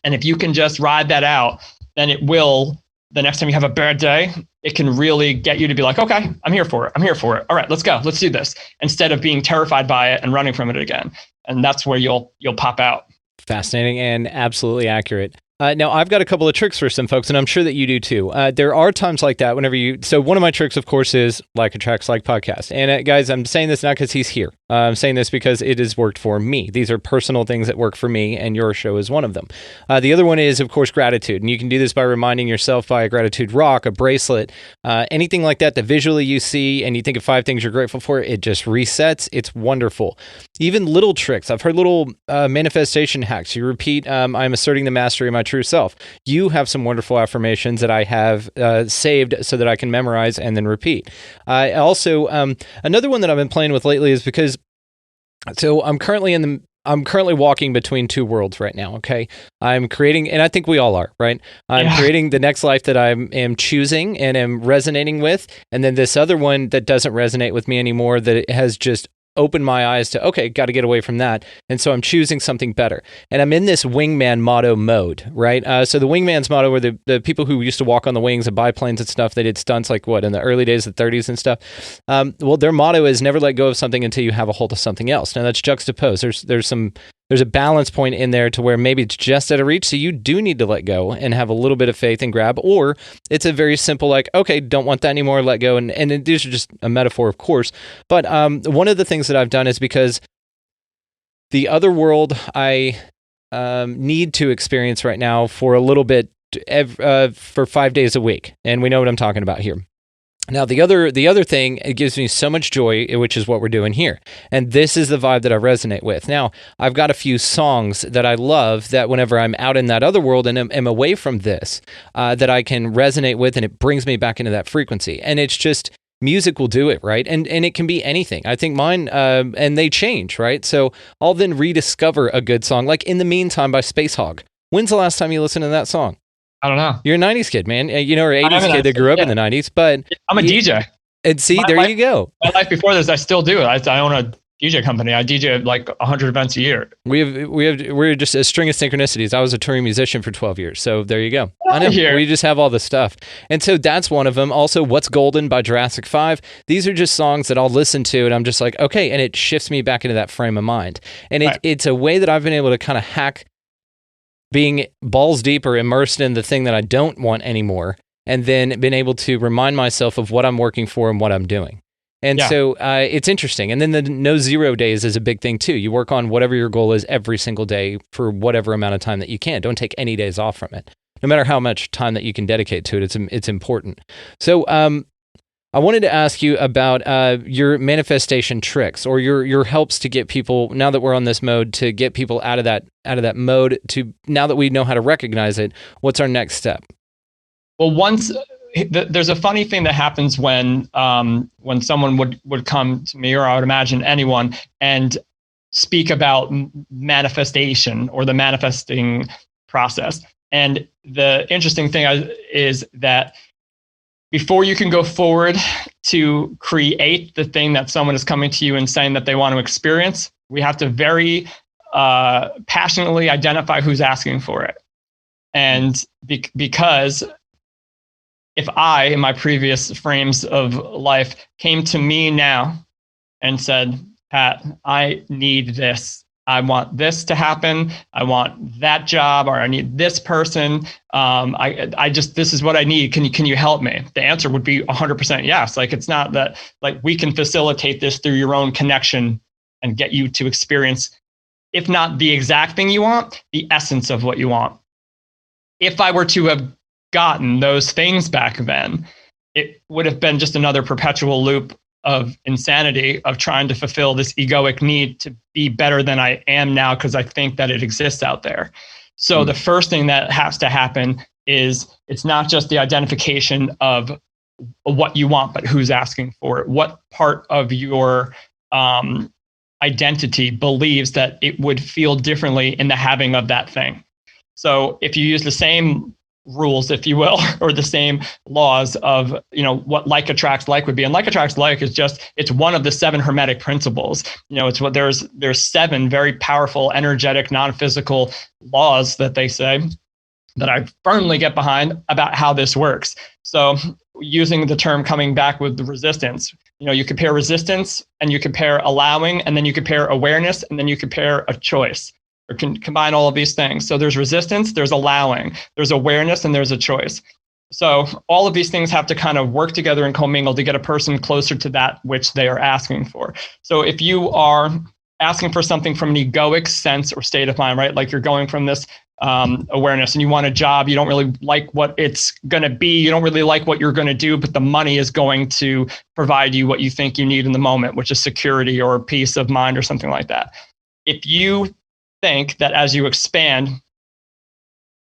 And if you can just ride that out, then it will, the next time you have a bad day, it can really get you to be like, okay, I'm here for it. All right, let's go. Let's do this. Instead of being terrified by it and running from it again. And that's where you'll pop out. Fascinating and absolutely accurate. Now, I've got a couple of tricks for some folks, and I'm sure that you do too. There are times like that so one of my tricks, of course, is like attracts like podcast. And guys, I'm saying this not because he's here. I'm saying this because it has worked for me. These are personal things that work for me, and your show is one of them. The other one is, of course, gratitude. And you can do this by reminding yourself by a gratitude rock, a bracelet, anything like that visually you see, and you think of 5 things you're grateful for, it just resets. It's wonderful. Even little tricks. I've heard little manifestation hacks. You repeat, I'm asserting the mastery of my true self. You have some wonderful affirmations that I have saved so that I can memorize and then repeat. Also, another one that I've been playing with lately is because, so I'm currently walking between 2 worlds right now, okay? I'm creating, and I think we all are, right? I'm creating the next life that I am choosing and am resonating with, and then this other one that doesn't resonate with me anymore, that it has just opened my eyes to, okay, got to get away from that. And so I'm choosing something better. And I'm in this wingman motto mode, right? So the wingman's motto were the people who used to walk on the wings and biplanes and stuff. They did stunts like in the early days of the 30s and stuff. Well, their motto is never let go of something until you have a hold of something else. Now that's juxtaposed. There's a balance point in there to where maybe it's just out of reach, so you do need to let go and have a little bit of faith and grab, or it's a very simple like, okay, don't want that anymore, let go. And these are just a metaphor, of course. But one of the things that I've done is because the other world I need to experience right now for a little bit for 5 days a week, and we know what I'm talking about here. Now, the other thing, it gives me so much joy, which is what we're doing here. And this is the vibe that I resonate with. Now, I've got a few songs that I love that whenever I'm out in that other world and am away from this, that I can resonate with, and it brings me back into that frequency. And it's just, music will do it, right? And it can be anything. I think mine, and they change, right? So I'll then rediscover a good song, like In the Meantime by Space Hog. When's the last time you listened to that song? I don't know. You're a 90s kid, man. Or 80s kid that grew up in the 90s. But I'm a DJ. And see, you go. My life before this, I still do. I own a DJ company. I DJ like 100 events a year. We're just a string of synchronicities. I was a touring musician for 12 years. So there you go. I know. We just have all this stuff. And so that's one of them. Also, What's Golden by Jurassic 5. These are just songs that I'll listen to and I'm just like, okay. And it shifts me back into that frame of mind. And it's a way that I've been able to kind of hack being balls deep or immersed in the thing that I don't want anymore, and then been able to remind myself of what I'm working for and what I'm doing. And so it's interesting. And then the no 0 days is a big thing too. You work on whatever your goal is every single day for whatever amount of time that you can. Don't take any days off from it. No matter how much time that you can dedicate to it, it's important. So I wanted to ask you about your manifestation tricks or your helps to get people, now that we're on this mode, to get people out of that mode to, now that we know how to recognize it, what's our next step? Well, once there's a funny thing that happens when someone would come to me, or I would imagine anyone, and speak about manifestation or the manifesting process. And the interesting thing is that before you can go forward to create the thing that someone is coming to you and saying that they want to experience, we have to very passionately identify who's asking for it. And because if I, in my previous frames of life, came to me now and said, Pat, I need this. I want this to happen. I want that job, or I need this person. This is what I need. Can you help me? The answer would be 100% yes. Like, it's not that, like, we can facilitate this through your own connection and get you to experience, if not the exact thing you want, the essence of what you want. If I were to have gotten those things back then, it would have been just another perpetual loop of insanity of trying to fulfill this egoic need to be better than I am now because I think that it exists out there. So the first thing that has to happen is it's not just the identification of what you want, but who's asking for it. What part of your identity believes that it would feel differently in the having of that thing? So if you use the same rules, if you will, or the same laws of, what like attracts like would be. And like attracts like is it's one of the 7 hermetic principles. It's what there's 7 very powerful, energetic, non-physical laws that they say that I firmly get behind about how this works. So using the term coming back with the resistance, you compare resistance and you compare allowing, and then you compare awareness, and then you compare a choice. Or can combine all of these things. So there's resistance, there's allowing, there's awareness, and there's a choice. So all of these things have to kind of work together and commingle to get a person closer to that which they are asking for. So if you are asking for something from an egoic sense or state of mind, right? Like you're going from this awareness and you want a job, you don't really like what it's going to be, you don't really like what you're going to do, but the money is going to provide you what you think you need in the moment, which is security or peace of mind or something like that. If you think that as you expand,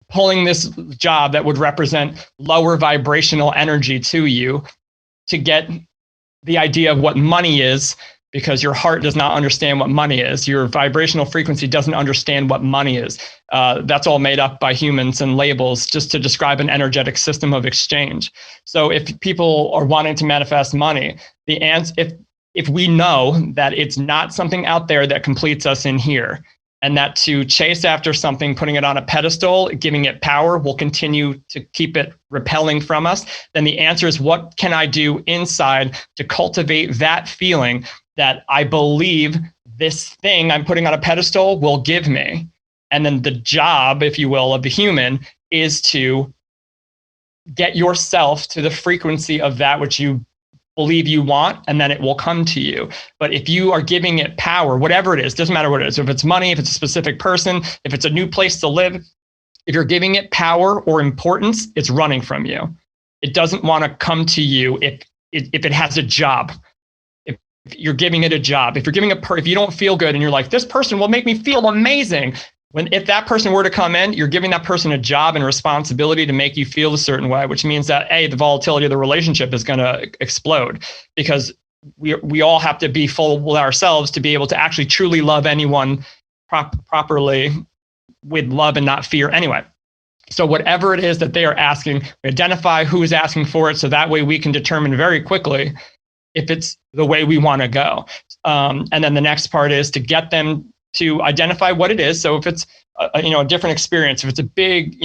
pulling this job that would represent lower vibrational energy to you to get the idea of what money is, because your heart does not understand what money is. Your vibrational frequency doesn't understand what money is. That's all made up by humans and labels just to describe an energetic system of exchange. So if people are wanting to manifest money, the answer, if we know that it's not something out there that completes us in here, and that to chase after something, putting it on a pedestal, giving it power, will continue to keep it repelling from us, then the answer is, what can I do inside to cultivate that feeling that I believe this thing I'm putting on a pedestal will give me? And then the job, if you will, of the human is to get yourself to the frequency of that which you believe you want, and then it will come to you. But if you are giving it power, whatever it is, doesn't matter what it is, if it's money, if it's a specific person, if it's a new place to live, if you're giving it power or importance, it's running from you. It doesn't want to come to you if it has a job. If you're giving it a job, if you don't feel good and you're like, this person will make me feel amazing. If that person were to come in, you're giving that person a job and responsibility to make you feel a certain way, which means that the volatility of the relationship is going to explode, because we all have to be full with ourselves to be able to actually truly love anyone properly with love and not fear anyway. So whatever it is that they are asking, we identify who is asking for it, so that way we can determine very quickly if it's the way we want to go. And then the next part is to get them to identify what it is. So if it's a different experience, if it's a big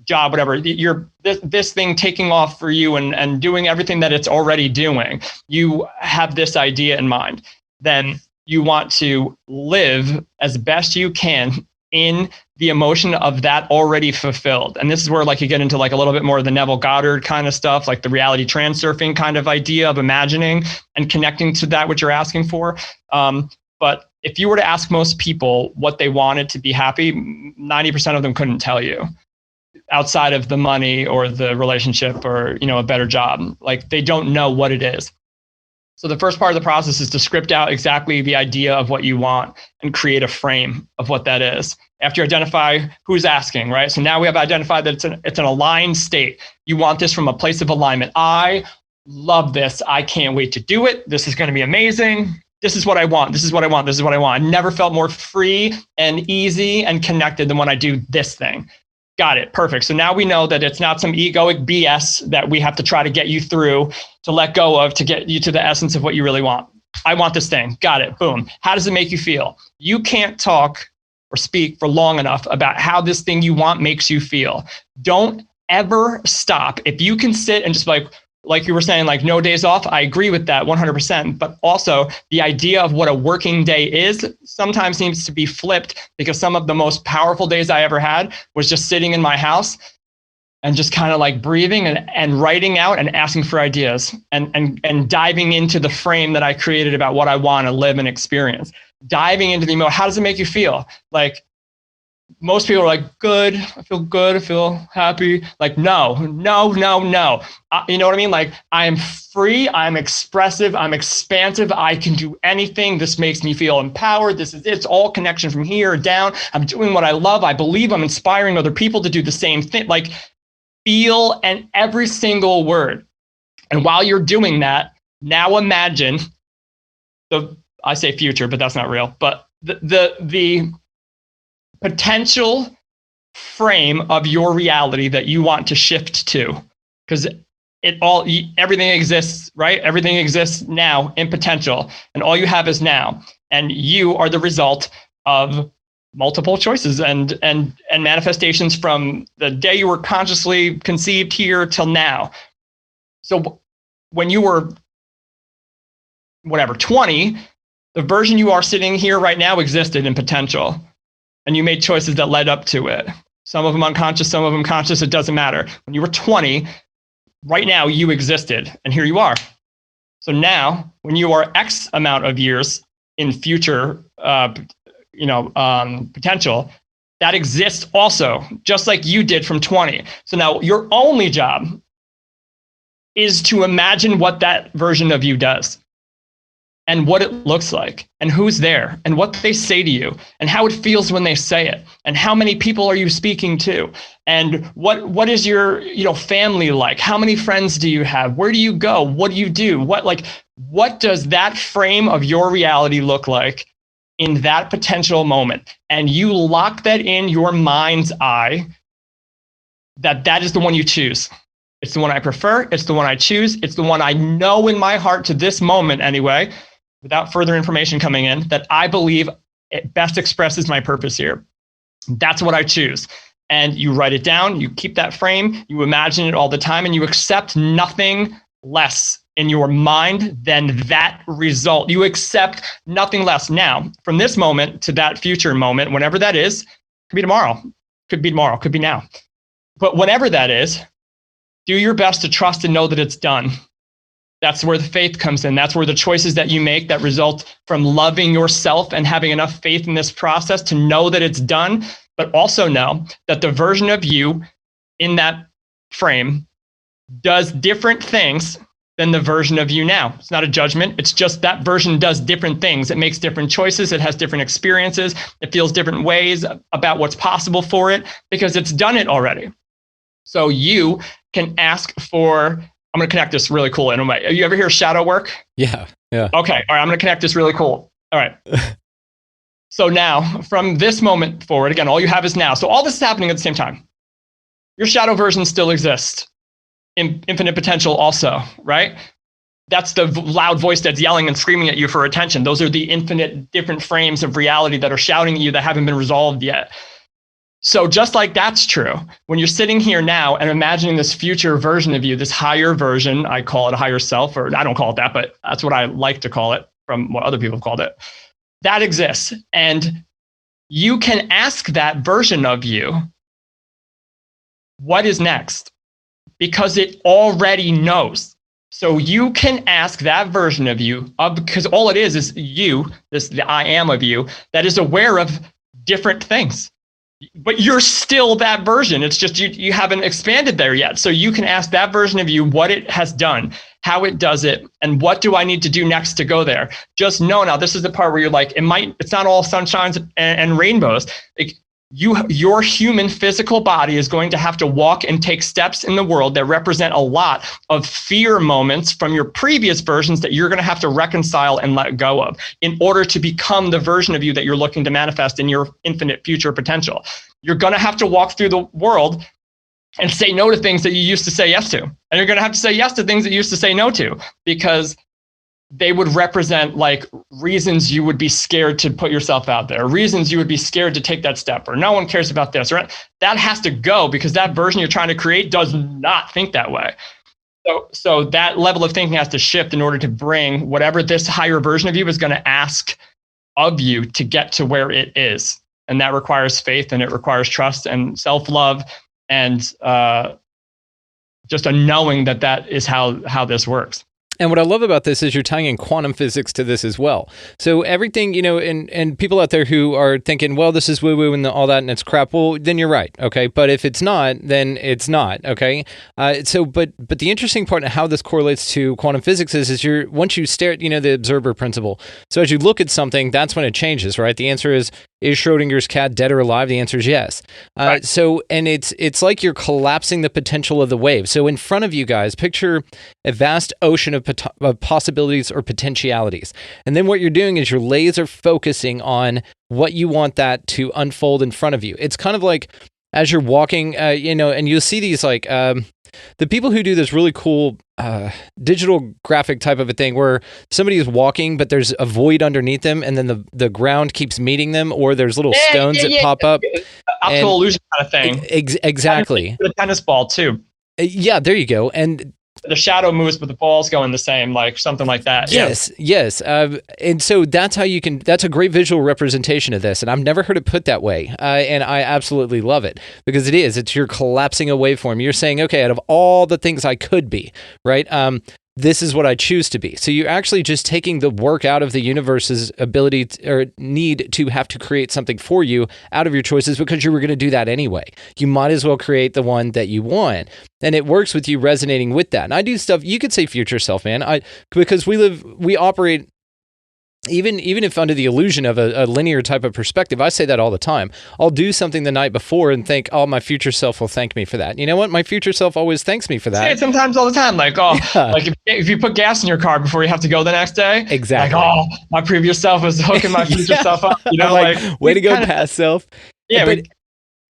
job, whatever, this thing taking off for you and doing everything that it's already doing, you have this idea in mind. Then you want to live as best you can in the emotion of that already fulfilled. And this is where you get into a little bit more of the Neville Goddard kind of stuff, like the reality transurfing kind of idea of imagining and connecting to that which you're asking for. But if you were to ask most people what they wanted to be happy, 90% of them couldn't tell you, outside of the money or the relationship or a better job. They don't know what it is. So the first part of the process is to script out exactly the idea of what you want and create a frame of what that is. After you identify who's asking, right? So now we have identified that it's an aligned state. You want this from a place of alignment. I love this. I can't wait to do it. This is going to be amazing. This is what I want. This is what I want. This is what I want. I never felt more free and easy and connected than when I do this thing. Got it. Perfect. So now we know that it's not some egoic BS that we have to try to get you through to let go of to get you to the essence of what you really want. I want this thing. Got it. Boom. How does it make you feel? You can't talk or speak for long enough about how this thing you want makes you feel. Don't ever stop. If you can sit and just like you were saying, like no days off, I agree with that 100%. But also the idea of what a working day is sometimes needs to be flipped, because some of the most powerful days I ever had was just sitting in my house and just kind of like breathing and writing out and asking for ideas and diving into the frame that I created about what I want to live and experience. Diving into the emotion. How does it make you feel? Like, most people are like, good, I feel good, I feel happy. Like, no. You know what I mean? Like, I'm free, I'm expressive, I'm expansive, I can do anything. This makes me feel empowered. It's all connection from here down. I'm doing what I love. I believe I'm inspiring other people to do the same thing. Like, feel and every single word. And while you're doing that, now imagine I say future, but that's not real, but the potential frame of your reality that you want to shift to, because everything exists, right? Everything exists now in potential, and all you have is now, and you are the result of multiple choices and manifestations from the day you were consciously conceived here till now. So when you were 20, the version you are sitting here right now existed in potential. And you made choices that led up to it. Some of them unconscious, some of them conscious, it doesn't matter. When you were 20, right now you existed, and here you are. So now, when you are X amount of years in future, potential, that exists also, just like you did from 20. So now your only job is to imagine what that version of you does, and what it looks like, and who's there, and what they say to you, and how it feels when they say it, and how many people are you speaking to, and what is your family like? How many friends do you have? Where do you go? What do you do? What does that frame of your reality look like in that potential moment? And you lock that in your mind's eye, that is the one you choose. It's the one I prefer. It's the one I choose. It's the one I know in my heart to this moment anyway, without further information coming in, that I believe it best expresses my purpose here. That's what I choose. And you write it down, you keep that frame, you imagine it all the time, and you accept nothing less in your mind than that result. You accept nothing less. Now, from this moment to that future moment, whenever that is, could be tomorrow, could be now. But whenever that is, do your best to trust and know that it's done. That's where the faith comes in. That's where the choices that you make that result from loving yourself and having enough faith in this process to know that it's done, but also know that the version of you in that frame does different things than the version of you now. It's not a judgment. It's just that version does different things. It makes different choices. It has different experiences. It feels different ways about what's possible for it because it's done it already. So you can ask for, I'm going to connect this really cool in a way. You ever hear shadow work? Yeah. Okay. All right. I'm going to connect this really cool. All right. So now from this moment forward, again, all you have is now. So all this is happening at the same time. Your shadow version still exists in infinite potential also, right? That's the loud voice that's yelling and screaming at you for attention. Those are the infinite different frames of reality that are shouting at you that haven't been resolved yet. So just like that's true, when you're sitting here now and imagining this future version of you, this higher version, I call it a higher self, or I don't call it that, but that's what I like to call it from what other people have called it. That exists. And you can ask that version of you, what is next? Because it already knows. So you can ask that version of you, because all it is you, the I am of you, that is aware of different things. but you're still that version. It's just you haven't expanded there yet. So you can ask that version of you what it has done, how it does it, and what do I need to do next to go there. Just know now, this is the part where you're like, it's not all sunshines and rainbows. Like, your human physical body is going to have to walk and take steps in the world that represent a lot of fear moments from your previous versions that you're going to have to reconcile and let go of in order to become the version of you that you're looking to manifest in your infinite future potential. You're going to have to walk through the world and say no to things that you used to say yes to. And you're going to have to say yes to things that you used to say no to, because they would represent like reasons you would be scared to put yourself out there, reasons you would be scared to take that step, or no one cares about this, or that has to go, because that version you're trying to create does not think that way. So that level of thinking has to shift in order to bring whatever this higher version of you is going to ask of you to get to where it is. And that requires faith, and it requires trust and self-love, and just a knowing that is how this works. And what I love about this is you're tying in quantum physics to this as well. So everything, and people out there who are thinking, well, this is woo-woo and all that, and it's crap. Well, then you're right, okay? But if it's not, then it's not, okay? But the interesting part of how this correlates to quantum physics is once you stare at, the observer principle. So as you look at something, that's when it changes, right? The answer is Schrodinger's cat dead or alive? The answer is yes. Right. So, and it's like you're collapsing the potential of the wave. So in front of you guys, picture a vast ocean of possibilities or potentialities. And then what you're doing is you're laser focusing on what you want that to unfold in front of you. It's kind of like as you're walking, and you'll see these like, the people who do this really cool digital graphic type of a thing where somebody is walking, but there's a void underneath them, and then the ground keeps meeting them, or there's little stones that pop up. Optical illusion kind of thing. Exactly. The tennis ball too. Yeah, there you go. And the shadow moves, but the ball's going the same, like something like that. Yes. And so that's how that's a great visual representation of this. And I've never heard it put that way. And I absolutely love it, because it's you're collapsing a waveform. You're saying, okay, out of all the things I could be, right? This is what I choose to be. So you're actually just taking the work out of the universe's ability or need to have to create something for you out of your choices, because you were going to do that anyway. You might as well create the one that you want. And it works with you resonating with that. And I do stuff, you could say future self, man, because we operate, even if under the illusion of a linear type of perspective. I say that all the time. I'll do something the night before and think, oh, my future self will thank me for that. You know what? My future self always thanks me for that. I say it sometimes all the time. Like, like if you put gas in your car before you have to go the next day. Exactly. Like, oh, my previous self was hooking my future self up. Like way to go, past self. Yeah.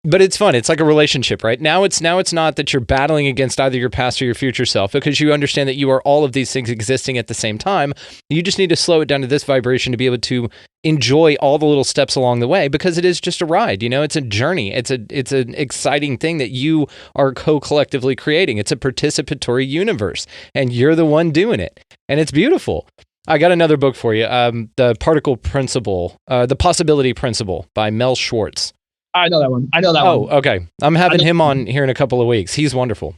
But it's fun. It's like a relationship, right? Now it's not that you're battling against either your past or your future self, because you understand that you are all of these things existing at the same time. You just need to slow it down to this vibration to be able to enjoy all the little steps along the way, because it is just a ride. It's a journey. It's an exciting thing that you are collectively creating. It's a participatory universe, and you're the one doing it, and it's beautiful. I got another book for you. The Particle Principle, The Possibility Principle by Mel Schwartz. I know that one. Oh, okay. I'm having him on here in a couple of weeks. He's wonderful.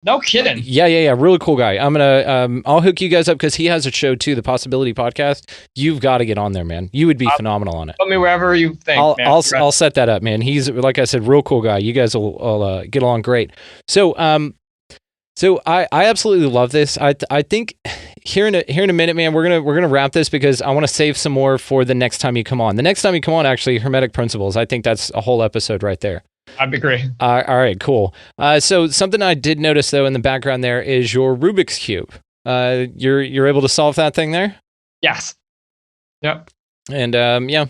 No kidding. Yeah. Really cool guy. I'm gonna I'll hook you guys up, because he has a show too, the Possibility Podcast. You've got to get on there, man. You would be phenomenal on it. Put me wherever you think. I'll set that up, man. He's, like I said, real cool guy. You guys will get along great. So I absolutely love this. I think here in a minute, man, we're gonna wrap this, because I want to save some more for the next time you come on. The next time you come on, actually, Hermetic Principles. I think that's a whole episode right there. I'd agree. All right, cool. So something I did notice though in the background there is your Rubik's Cube. You're able to solve that thing there? Yes. Yep. And yeah.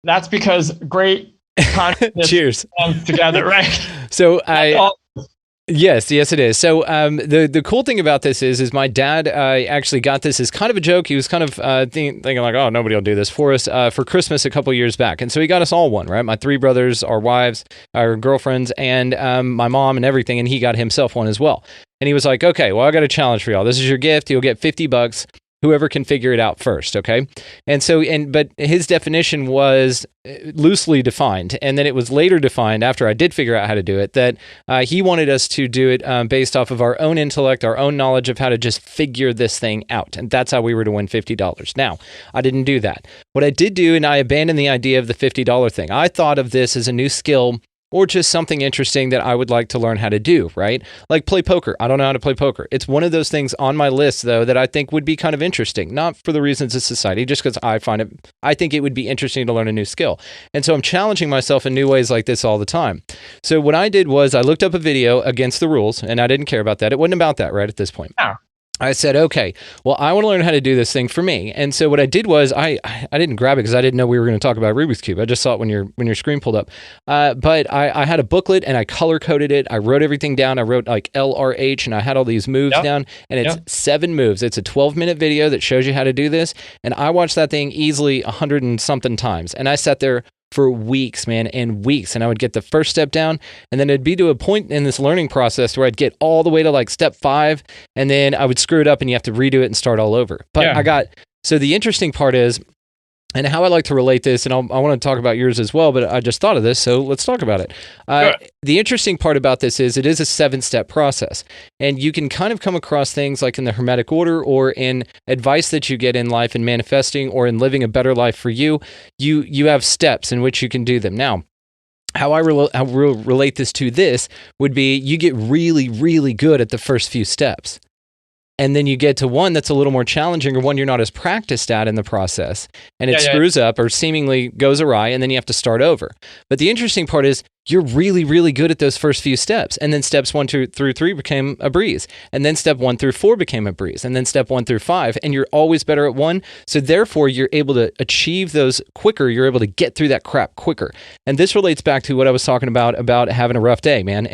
That's because great consciousness Cheers. comes together, right? So Yes, it is. So the cool thing about this is my dad actually got this as kind of a joke. He was kind of thinking like, oh, nobody will do this for us for Christmas a couple years back. And so he got us all one, right? My three brothers, our wives, our girlfriends, and my mom and everything. And he got himself one as well. And he was like, okay, well, I got a challenge for y'all. This is your gift. You'll get $50. whoever can figure it out first. Okay. And so, but his definition was loosely defined. And then it was later defined after I did figure out how to do it that he wanted us to do it based off of our own intellect, our own knowledge of how to just figure this thing out. And that's how we were to win $50. Now, I didn't do that. What I did do, and I abandoned the idea of the $50 thing. I thought of this as a new skill or just something interesting that I would like to learn how to do, right? Like play poker. I don't know how to play poker. It's one of those things on my list, though, that I think would be kind of interesting, not for the reasons of society, just because I think it would be interesting to learn a new skill. And so I'm challenging myself in new ways like this all the time. So what I did was I looked up a video against the rules, and I didn't care about that. It wasn't about that, right, at this point. Yeah. I said, okay, well, I want to learn how to do this thing for me. And so what I did was I didn't grab it because I didn't know we were going to talk about Rubik's Cube. I just saw it when your screen pulled up. But I had a booklet and I color coded it. I wrote everything down. I wrote like LRH and I had all these moves down. And it's 7 moves. It's a 12-minute video that shows you how to do this. And I watched that thing easily 100 and something times. And I sat there for weeks, man, and weeks. And I would get the first step down, and then it'd be to a point in this learning process where I'd get all the way to like step 5, and then I would screw it up and you have to redo it and start all over. But so the interesting part is, and how I like to relate this, and I want to talk about yours as well, but I just thought of this, so let's talk about it. The interesting part about this is it is a 7-step process, and you can kind of come across things like in the Hermetic Order or in advice that you get in life and manifesting or in living a better life for you. You have steps in which you can do them. Now, how I relate this to this would be you get really, really good at the first few steps. And then you get to one that's a little more challenging or one you're not as practiced at in the process. And it screws up or seemingly goes awry, and then you have to start over. But the interesting part is you're really, really good at those first few steps. And then steps 1 through 3 became a breeze. And then step 1 through 4 became a breeze. And then step 1 through 5. And you're always better at 1. So therefore, you're able to achieve those quicker. You're able to get through that crap quicker. And this relates back to what I was talking about having a rough day, man.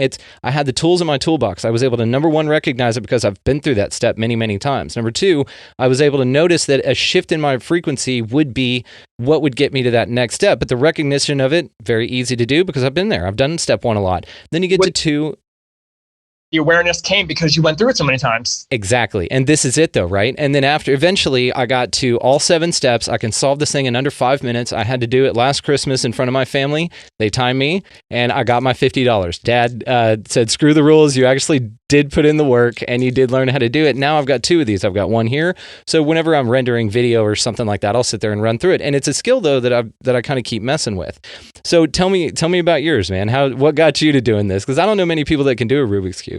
I had the tools in my toolbox. I was able to, number 1, recognize it because I've been through that step many, many times. Number 2, I was able to notice that a shift in my frequency would be what would get me to that next step. But the recognition of it, very easy to do because I've been there. I've done step 1 a lot. Then you get to 2. The awareness came because you went through it so many times. Exactly. And this is it though, right? And then eventually I got to all 7 steps. I can solve this thing in under 5 minutes. I had to do it last Christmas in front of my family. They timed me and I got my $50. Dad said, screw the rules. You actually did put in the work and you did learn how to do it. Now I've got 2 of these. I've got 1 here. So whenever I'm rendering video or something like that, I'll sit there and run through it. And it's a skill though that I kind of keep messing with. So tell me about yours, man. What got you to doing this? Because I don't know many people that can do a Rubik's Cube.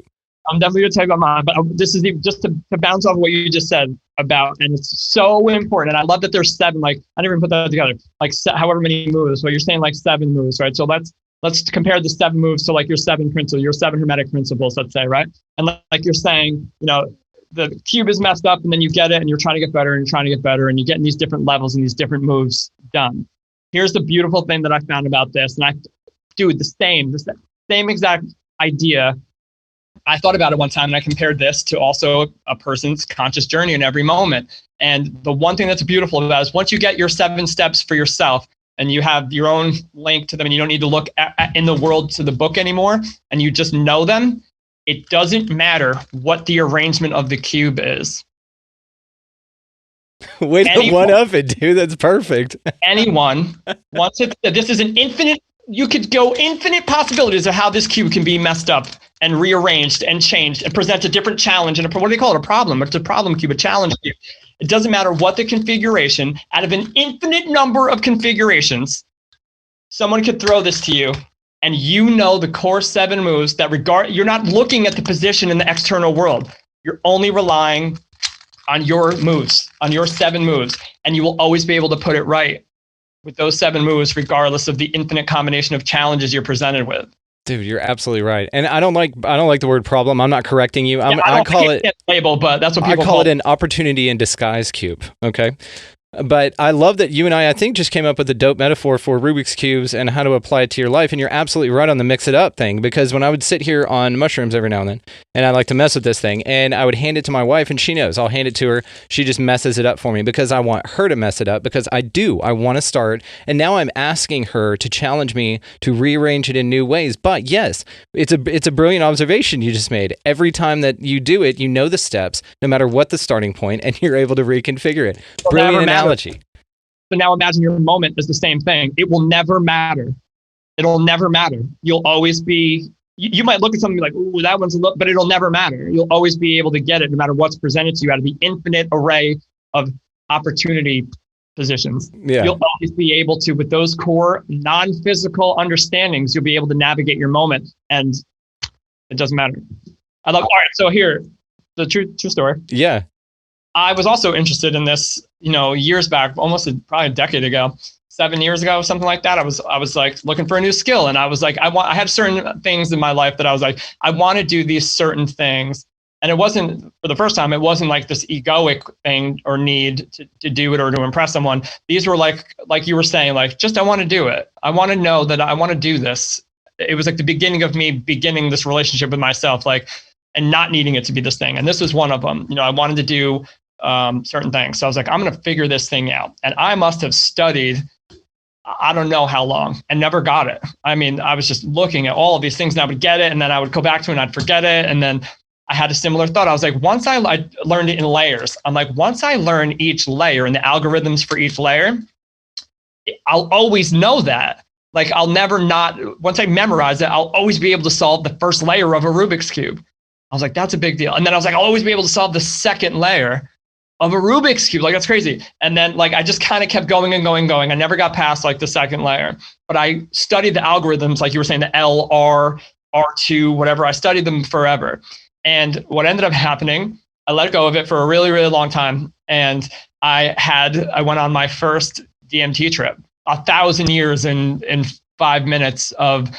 I'm definitely going to tell you about mine, but this is just to bounce off what you just said about, and it's so important. And I love that there's 7, like, I didn't even put that together, like however many moves. So you're saying like 7 moves, right? So let's compare the 7 moves to like your 7 principles, your 7 hermetic principles, let's say, right? And like you're saying, the cube is messed up and then you get it and you're trying to get better and you're trying to get better and you're getting these different levels and these different moves done. Here's the beautiful thing that I found about this. And the same exact idea. I thought about it one time and I compared this to also a person's conscious journey in every moment. And the one thing that's beautiful about it is once you get your 7 steps for yourself and you have your own link to them and you don't need to look in the world to the book anymore and you just know them, it doesn't matter what the arrangement of the cube is. Way to one up it, dude. That's perfect. Anyone, this is an infinite, you could go infinite possibilities of how this cube can be messed up and rearranged and changed and present a different challenge. And what do they call it? A problem. It's a problem cube, a challenge cube. It doesn't matter what the configuration, out of an infinite number of configurations, someone could throw this to you and the core 7 moves that you're not looking at the position in the external world. You're only relying on your moves, on your 7 moves, and you will always be able to put it right with those 7 moves, regardless of the infinite combination of challenges you're presented with. Dude, you're absolutely right. And I don't like the word problem. I'm not correcting you. I call it label, but that's what people call it an opportunity in disguise cube. Okay. But I love that you and I think, just came up with a dope metaphor for Rubik's Cubes and how to apply it to your life. And you're absolutely right on the mix it up thing, because when I would sit here on mushrooms every now and then, and I like to mess with this thing, and I would hand it to my wife, and she knows, I'll hand it to her. She just messes it up for me because I want her to mess it up, because I want to start. And now I'm asking her to challenge me to rearrange it in new ways. But yes, it's a brilliant observation you just made. Every time that you do it, you know the steps, no matter what the starting point, and you're able to reconfigure it. Brilliant analogy. So now imagine your moment is the same thing. It will never matter. It'll never matter. You'll always be, you might look at something like, ooh, that one's a look, but it'll never matter. You'll always be able to get it no matter what's presented to you out of the infinite array of opportunity positions. Yeah. You'll always be able to, with those core non-physical understandings, you'll be able to navigate your moment, and it doesn't matter. All right, so here, the true story. Yeah. I was also interested in this, years back, probably a decade ago, 7 years ago, something like that. I was like looking for a new skill, and I was like, I had certain things in my life that I was like, I want to do these certain things. And it wasn't, for the first time, it wasn't like this egoic thing or need to do it or to impress someone. These were like you were saying, like, just, I want to do it. I want to know that I want to do this. It was like the beginning of me beginning this relationship with myself, and not needing it to be this thing. And this was one of them. I wanted to do certain things. So I was like, I'm going to figure this thing out. And I must have studied, I don't know how long, and never got it. I mean, I was just looking at all of these things, and I would get it, and then I would go back to it and I'd forget it. And then I had a similar thought. I was like, once I learned it in layers, I'm like, once I learn each layer and the algorithms for each layer, I'll always know that. Like, I'll never not, once I memorize it, I'll always be able to solve the first layer of a Rubik's Cube. I was like, that's a big deal. And then I was like, I'll always be able to solve the second layer of a Rubik's Cube. Like, that's crazy. And then I just kind of kept going and going. I never got past the second layer, but I studied the algorithms, like you were saying, the L, R, R2, whatever. I studied them forever. And what ended up happening, I let go of it for a really, really long time. And I went on my first DMT trip, 1,000 years in 5 minutes of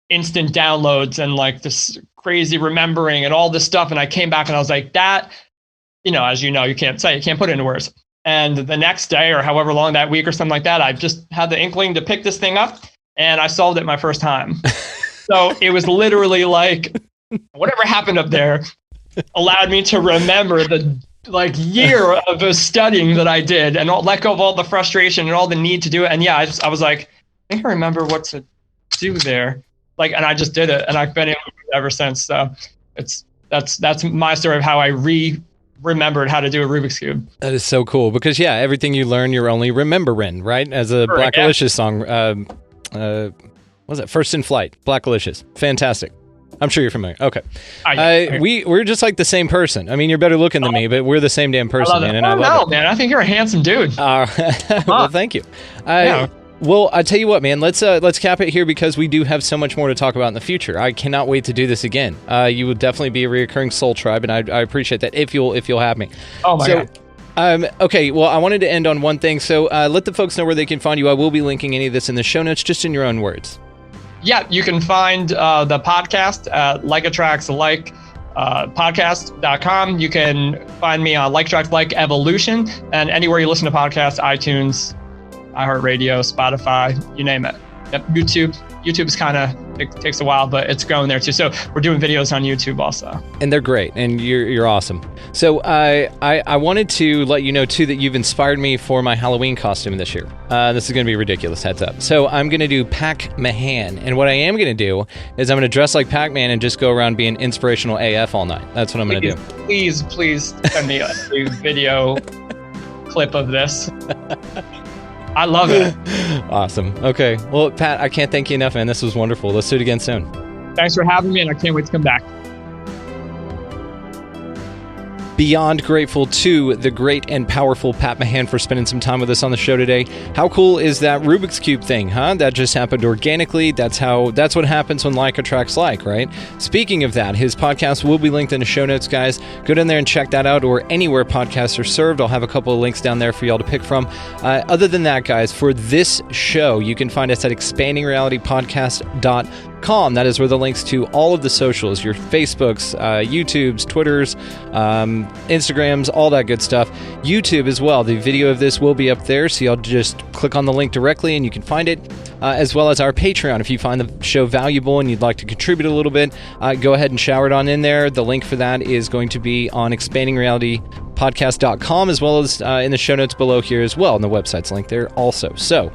instant downloads and this crazy remembering and all this stuff. And I came back and I was like, that, as you know, you can't put it into words. And the next day, or however long, that week or something like that, I just had the inkling to pick this thing up, and I solved it my first time. So it was literally like, whatever happened up there allowed me to remember the year of studying that I did, and let go of all the frustration and all the need to do it. And yeah, I was like, I think I remember what to do there. And I just did it, and I've been able to do it ever since. So that's my story of how I remembered how to do a Rubik's Cube. That is so cool, because everything you learn, you're only remembering, right? As a Black Alicious song, what was it? First in Flight, Black Alicious. Fantastic. I'm sure you're familiar. Okay. We're just like the same person. I mean, you're better looking than me, but we're the same damn person, man. And I love it. Man. I think you're a handsome dude. Well, thank you. Well, I tell you what, man. Let's cap it here, because we do have so much more to talk about in the future. I cannot wait to do this again. You will definitely be a reoccurring Soul Tribe, and I appreciate that if you'll have me. Oh my God. Okay, well, I wanted to end on one thing. So let the folks know where they can find you. I will be linking any of this in the show notes, just in your own words. Yeah, you can find the podcast at podcast.com. You can find me on Like Attracts Like Evolution, and anywhere you listen to podcasts, iTunes, iHeartRadio, Spotify, you name it. Yep, YouTube's kind of, it takes a while, but it's growing there too. So we're doing videos on YouTube also. And they're great, and you're awesome. So I wanted to let you know too that you've inspired me for my Halloween costume this year. This is going to be ridiculous, heads up. So I'm going to do Pac-Mahan, and what I am going to do is I'm going to dress like Pac-Man and just go around being inspirational AF all night. That's what I'm going to do. Please send me a video clip of this. I love it. Awesome. Okay. Well, Pat, I can't thank you enough, man. This was wonderful. Let's do it again soon. Thanks for having me, and I can't wait to come back. Beyond grateful to the great and powerful Pat Mahan for spending some time with us on the show today. How cool is that Rubik's Cube thing, huh? That just happened organically. That's what happens when like attracts like, right? Speaking of that, his podcast will be linked in the show notes, guys. Go down there and check that out, or anywhere podcasts are served. I'll have a couple of links down there for y'all to pick from. Other than that, guys, for this show, you can find us at expandingrealitypodcast.com. toolbox.com. That is where the links to all of the socials, your Facebooks, YouTubes, Twitters, Instagrams, all that good stuff. YouTube as well. The video of this will be up there, so you'll just click on the link directly and you can find it, as well as our Patreon. If you find the show valuable and you'd like to contribute a little bit, go ahead and shower it on in there. The link for that is going to be on expandingrealitypodcast.com, as well as in the show notes below here as well, and the website's link there also. So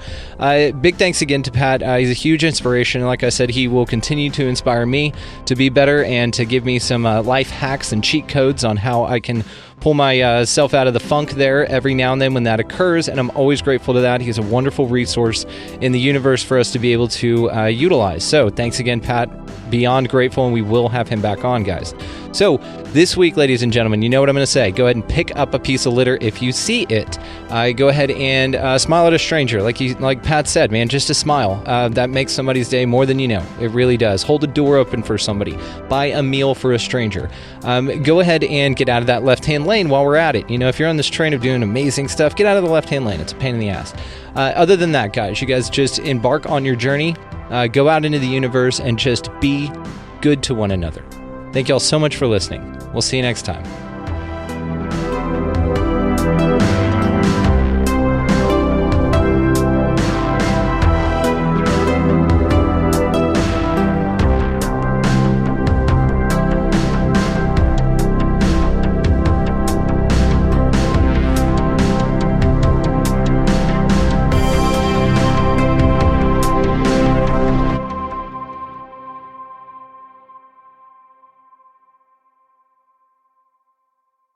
big thanks again to Pat. He's a huge inspiration. Like I said, he will continue to inspire me to be better and to give me some life hacks and cheat codes on how I can pull myself out of the funk there every now and then when that occurs, and I'm always grateful to that. He's a wonderful resource in the universe for us to be able to utilize. So thanks again, Pat. Beyond grateful, and we will have him back on, guys. So this week, ladies and gentlemen, you know what I'm going to say. Go ahead and pick up a piece of litter if you see it. Go ahead and smile at a stranger. Like Pat said, man, just a smile. That makes somebody's day more than you know. It really does. Hold a door open for somebody. Buy a meal for a stranger. Go ahead and get out of that left-hand lane while we're at it. You know, if you're on this train of doing amazing stuff, get out of the left-hand lane. It's a pain in the ass. Other than that, guys, you guys just embark on your journey. Go out into the universe and just be good to one another. Thank you all so much for listening. We'll see you next time.